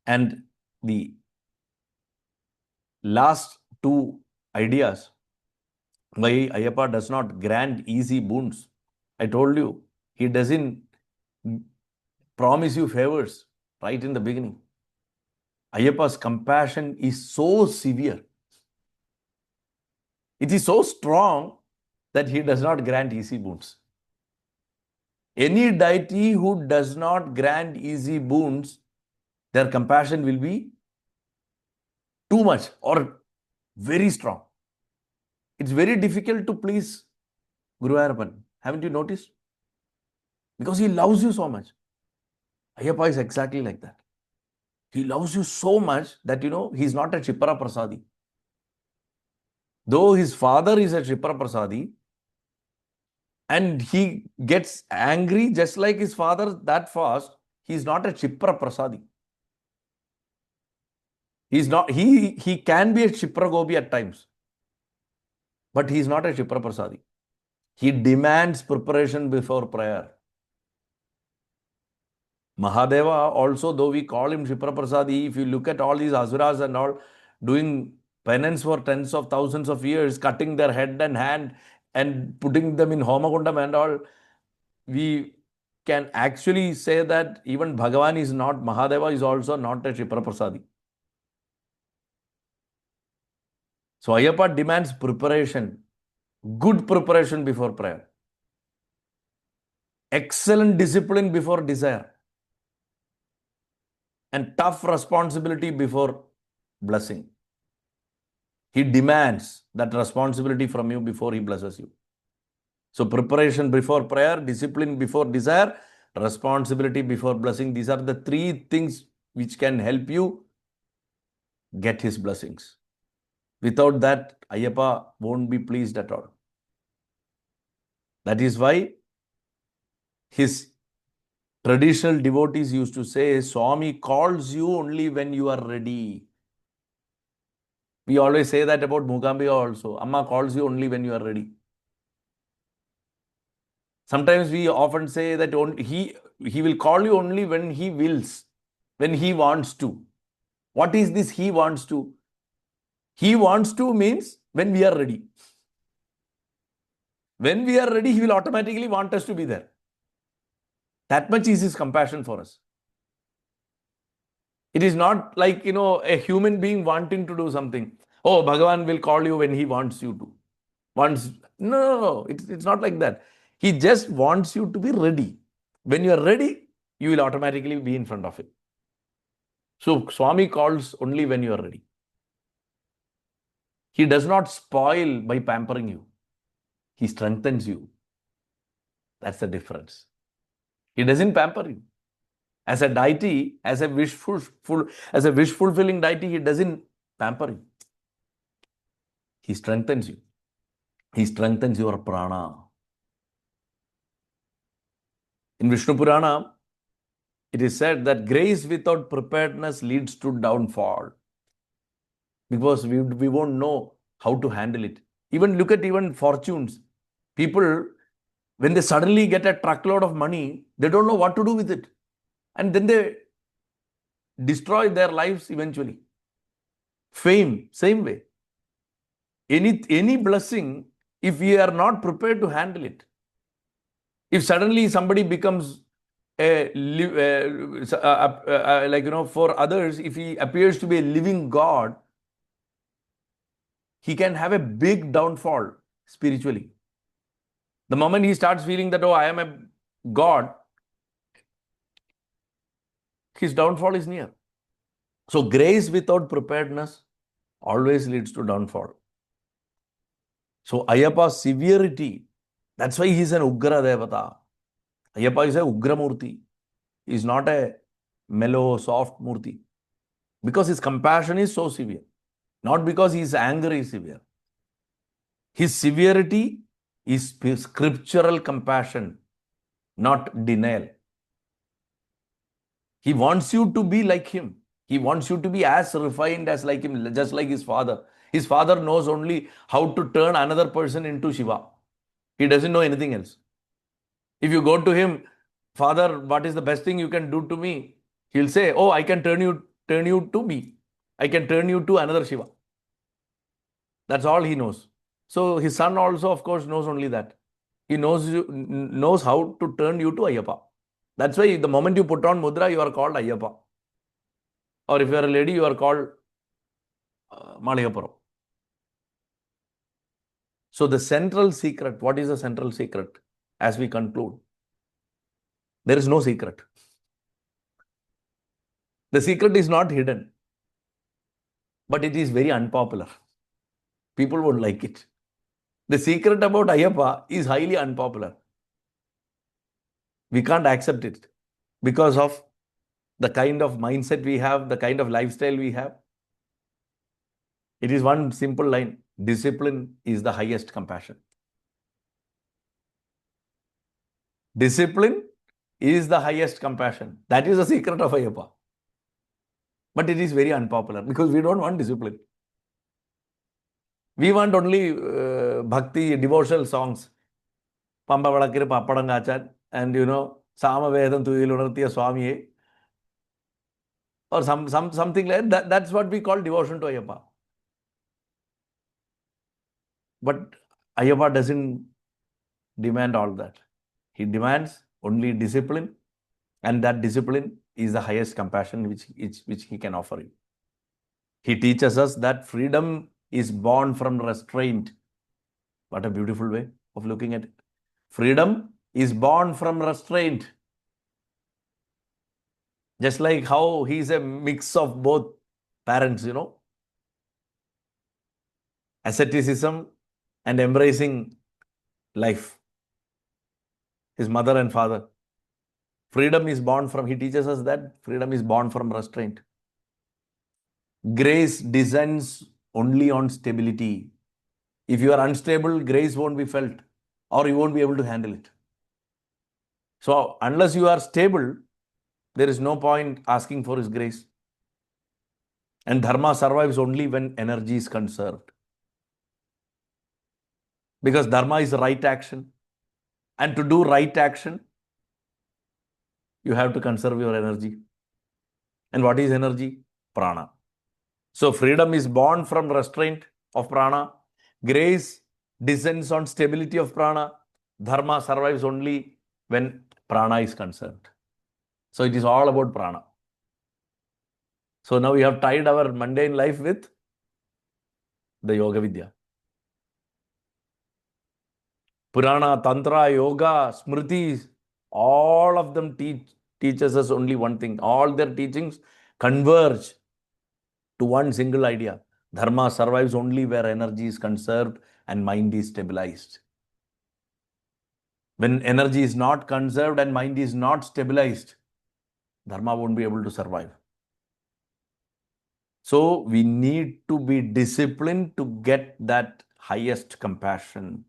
And the last two ideas, why Ayyappa does not grant easy boons. I told you, he doesn't promise you favors right in the beginning. Ayyappa's compassion is so severe. It is so strong that he does not grant easy boons. Any deity who does not grant easy boons, their compassion will be too much or very strong. It's very difficult to please Guru Ayyappan. Haven't you noticed? Because he loves you so much. Ayyappa is exactly like that. He loves you so much that, he's not a Chipara Prasadi. Though his father is a Chipara Prasadi, and he gets angry just like his father that fast, he's not a Chipra Prasadi. He's not, he can be a Chipra Gopi at times, but he's not a Chipra Prasadi. He demands preparation before prayer. Mahadeva also, though we call him Chipra Prasadi, if you look at all these asuras and all doing penance for tens of thousands of years, cutting their head and hand and putting them in Homagundam and all, we can actually say that even Bhagavan is not, Mahadeva is also not a Chipra Prasadi. So Ayyappa demands preparation, good preparation before prayer, excellent discipline before desire, and tough responsibility before blessing. He demands that responsibility from you before he blesses you. So preparation before prayer, discipline before desire, responsibility before blessing. These are the three things which can help you get his blessings. Without that, Ayyappa won't be pleased at all. That is why his traditional devotees used to say, Swami calls you only when you are ready. We always say that about Mookambika also. Amma calls you only when you are ready. Sometimes we often say that he will call you only when he wills, when he wants to. What is this he wants to? He wants to means when we are ready. When we are ready, he will automatically want us to be there. That much is his compassion for us. It is not like, a human being wanting to do something. Oh, Bhagavan will call you when he wants you to. No. It's not like that. He just wants you to be ready. When you are ready, you will automatically be in front of him. So Swami calls only when you are ready. He does not spoil by pampering you. He strengthens you. That's the difference. He doesn't pamper you. As a deity, as a wish fulfilling deity, he doesn't pamper you. He strengthens you. He strengthens your prana. In Vishnu Purana, it is said that grace without preparedness leads to downfall, because we won't know how to handle it. Even look at even fortunes. People, when they suddenly get a truckload of money, they don't know what to do with it. And then they destroy their lives eventually. Fame, same way. Any blessing, if we are not prepared to handle it, if suddenly somebody becomes for others, if he appears to be a living God, he can have a big downfall spiritually. The moment he starts feeling that, oh, I am a God, his downfall is near. So grace without preparedness always leads to downfall. So Ayyappa's severity, that's why he is an Ugra Devata. Ayyappa is a Ugra Murti. He is not a mellow, soft Murti. Because his compassion is so severe. Not because his anger is severe. His severity is scriptural compassion, not denial. He wants you to be like him. He wants you to be as refined as like him, just like his father. His father knows only how to turn another person into Shiva. He doesn't know anything else. If you go to him, Father, what is the best thing you can do to me? He'll say, oh, I can turn you to me. I can turn you to another Shiva. That's all he knows. So his son also, of course, knows only that. He knows how to turn you to Ayyappa. That's why the moment you put on mudra, you are called Ayyappa. Or if you are a lady, you are called Malayappuram. So the central secret, what is the central secret? As we conclude, there is no secret. The secret is not hidden, but it is very unpopular. People won't like it. The secret about Ayyappa is highly unpopular. We can't accept it because of the kind of mindset we have, the kind of lifestyle we have. It is one simple line: discipline is the highest compassion. Discipline is the highest compassion. That is the secret of Ayyappa. But it is very unpopular because we don't want discipline. We want only bhakti, devotional songs. Pamba Vadakir Papadangachan, and Samavedam Tuyilunartiya Swami, or something like that. That's what we call devotion to Ayyappa. But Ayyappa doesn't demand all that. He demands only discipline, and that discipline is the highest compassion which he can offer you. He teaches us that freedom is born from restraint. What a beautiful way of looking at it. Freedom is born from restraint. Just like how he's a mix of both parents, asceticism and embracing life. His mother and father. Freedom is born from, he teaches us that freedom is born from restraint. Grace descends only on stability. If you are unstable, grace won't be felt, or you won't be able to handle it. So unless you are stable, there is no point asking for his grace. And Dharma survives only when energy is conserved. Because Dharma is right action. And to do right action, you have to conserve your energy. And what is energy? Prana. So freedom is born from restraint of prana. Grace descends on stability of prana. Dharma survives only when prana is conserved. So it is all about prana. So now we have tied our mundane life with the Yoga Vidya. Purana, Tantra, Yoga, Smritis, all of them teaches us only one thing. All their teachings converge to one single idea. Dharma survives only where energy is conserved and mind is stabilized. When energy is not conserved and mind is not stabilized, Dharma won't be able to survive. So we need to be disciplined to get that highest compassion.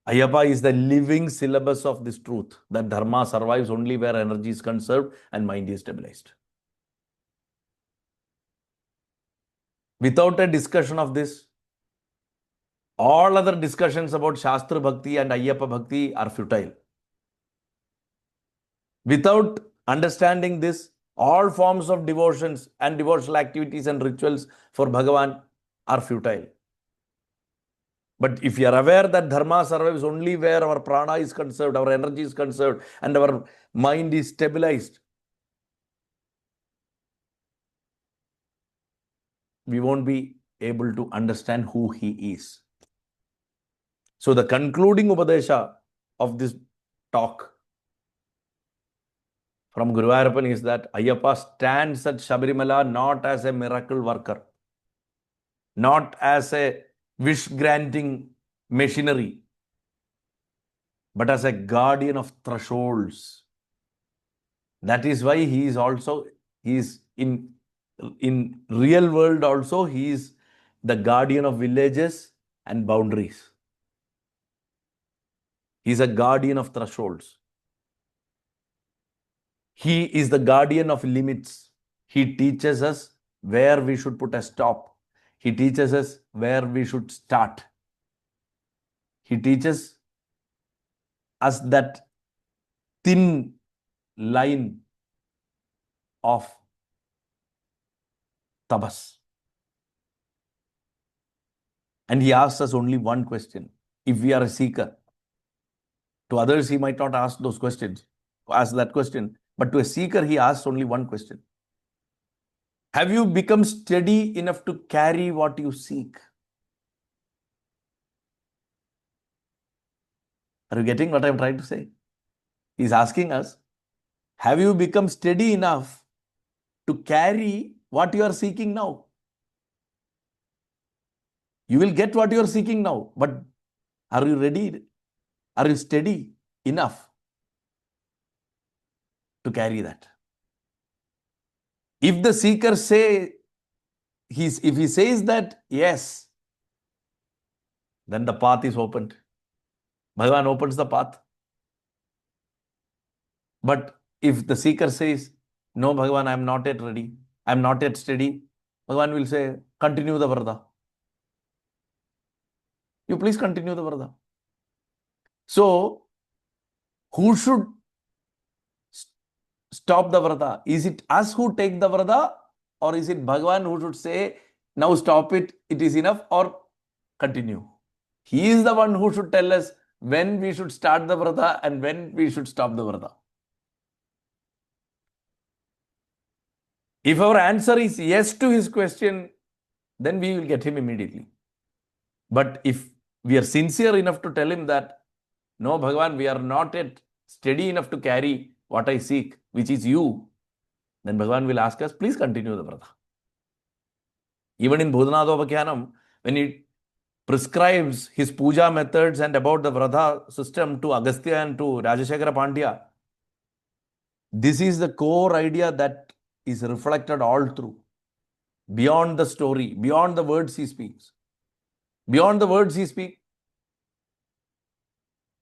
Ayyappa is the living syllabus of this truth that Dharma survives only where energy is conserved and mind is stabilized. Without a discussion of this, all other discussions about Shastra Bhakti and Ayyappa Bhakti are futile. Without understanding this, all forms of devotions and devotional activities and rituals for Bhagavan are futile. But if you are aware that Dharma survives only where our prana is conserved, our energy is conserved, and our mind is stabilized, we won't be able to understand who he is. So the concluding Upadesha of this talk from Guru Ayyappan is that Ayyappa stands at Sabarimala not as a miracle worker, not as a wish-granting machinery, but as a guardian of thresholds. That is why he is in real world also, he is the guardian of villages and boundaries. He is a guardian of thresholds. He is the guardian of limits. He teaches us where we should put a stop. He teaches us where we should start. He teaches us that thin line of tabas. And he asks us only one question. If we are a seeker, to others he might not ask those questions, ask that question. But to a seeker, he asks only one question. Have you become steady enough to carry what you seek? Are you getting what I'm trying to say? He's asking us, have you become steady enough to carry what you are seeking now? You will get what you are seeking now, but are you ready? Are you steady enough to carry that? If the seeker if he says that yes, then the path is opened. Bhagavan opens the path. But if the seeker says, no, Bhagavan, I am not yet ready, I am not yet steady, Bhagavan will say, continue the Vrata. You please continue the Vrata. So, who should stop the Vrata? Is it us who take the Vrata, or is it Bhagavan who should say, now stop it, it is enough, or continue? He is the one who should tell us when we should start the Vrata and when we should stop the Vrata. If our answer is yes to his question, then we will get him immediately. But if we are sincere enough to tell him that, no, Bhagavan, we are not yet steady enough to carry what I seek, which is you, then Bhagavan will ask us, please continue the Vrata. Even in Bodhanadopakyanam, when he prescribes his puja methods and about the Vrata system to Agastya and to Rajashekara Pandya, this is the core idea that is reflected all through. Beyond the story, beyond the words he speaks. Beyond the words he speaks,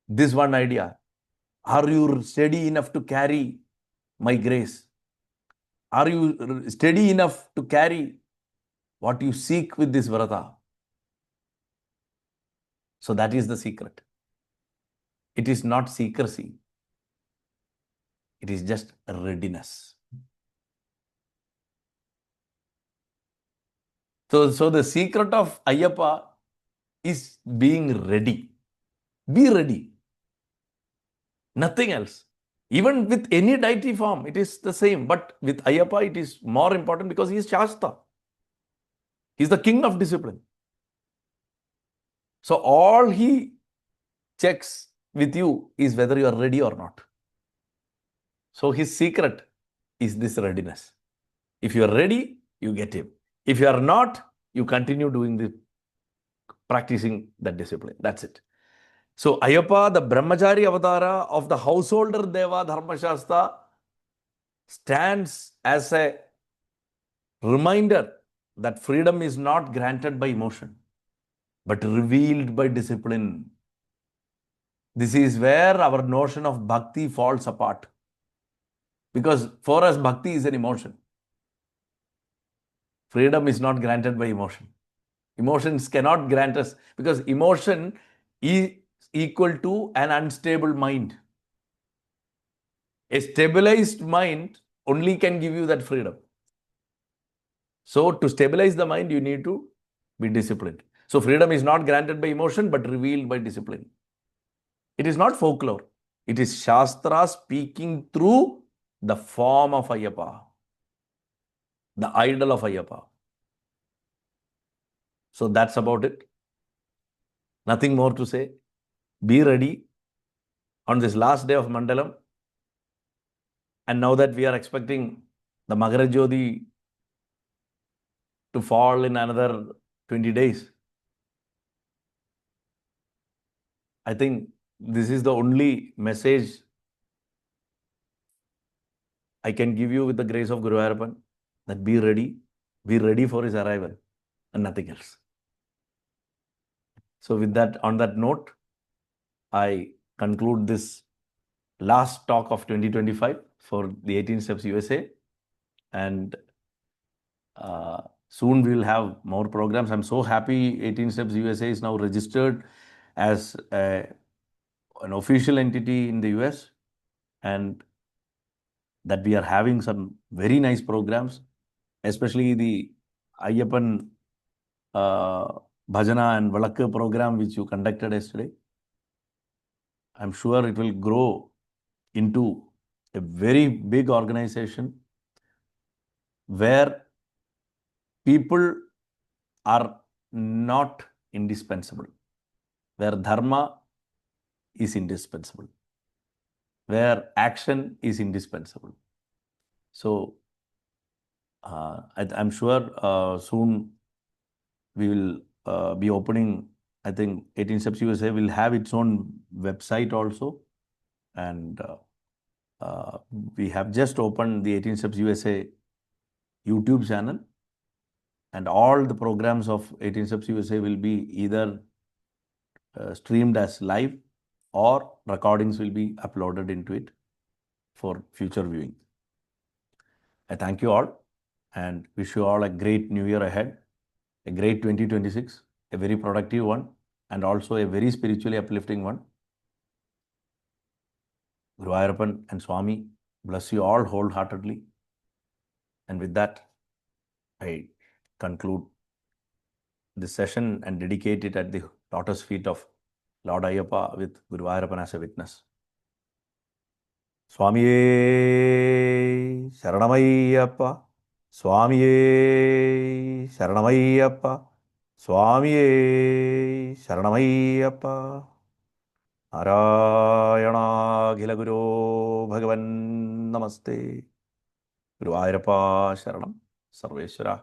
this one idea. Are you steady enough to carry my grace? Are you steady enough to carry what you seek with this Vrata? So that is the secret. It is not secrecy. It is just readiness. So the secret of Ayyappa is being ready. Be ready. Nothing else. Even with any deity form, it is the same. But with Ayyappa, it is more important because he is Shasta. He is the king of discipline. So all he checks with you is whether you are ready or not. So his secret is this readiness. If you are ready, you get him. If you are not, you continue practicing that discipline. That's it. So Ayyappa, the Brahmachari avatara of the householder Deva Dharmasastha, stands as a reminder that freedom is not granted by emotion, but revealed by discipline. This is where our notion of bhakti falls apart. Because for us, bhakti is an emotion. Freedom is not granted by emotion. Emotions cannot grant us, because emotion is equal to an unstable mind. A stabilized mind only can give you that freedom. So to stabilize the mind, you need to be disciplined. So freedom is not granted by emotion, but revealed by discipline. It is not folklore. It is Shastra speaking through the form of Ayyappa, the idol of Ayyappa. So that's about it. Nothing more to say. Be ready on this last day of Mandalam. And now that we are expecting the Magara Jyoti to fall in another 20 days, I think this is the only message I can give you with the grace of Guru Ayyappan, that be ready for his arrival and nothing else. So with that, on that note, I conclude this last talk of 2025 for the 18 Steps USA. And soon we will have more programs. I'm so happy 18 Steps USA is now registered as an official entity in the US, and that we are having some very nice programs, especially the Ayyappan Bhajana and Vilakk program which you conducted yesterday. I'm sure it will grow into a very big organization where people are not indispensable, where Dharma is indispensable, where action is indispensable. So I'm sure soon we will be opening, I think 18 Steps USA will have its own website also. And we have just opened the 18 Steps USA YouTube channel. And all the programs of 18 Steps USA will be either streamed as live, or recordings will be uploaded into it for future viewing. I thank you all and wish you all a great new year ahead, a great 2026, a very productive one, and also a very spiritually uplifting one. Guru Ayyappan and Swami bless you all wholeheartedly. And with that, I conclude this session and dedicate it at the lotus feet of Lord Ayyappa with Guru Ayyappan as a witness. Swamiye Sharanamayappa, Swamiye Sharanamayappa, Swamiye Sharanamayappa. Narayana Ghila Guru Bhagavan Namaste. Guru Ayyappa Sharanam Sarveshwara.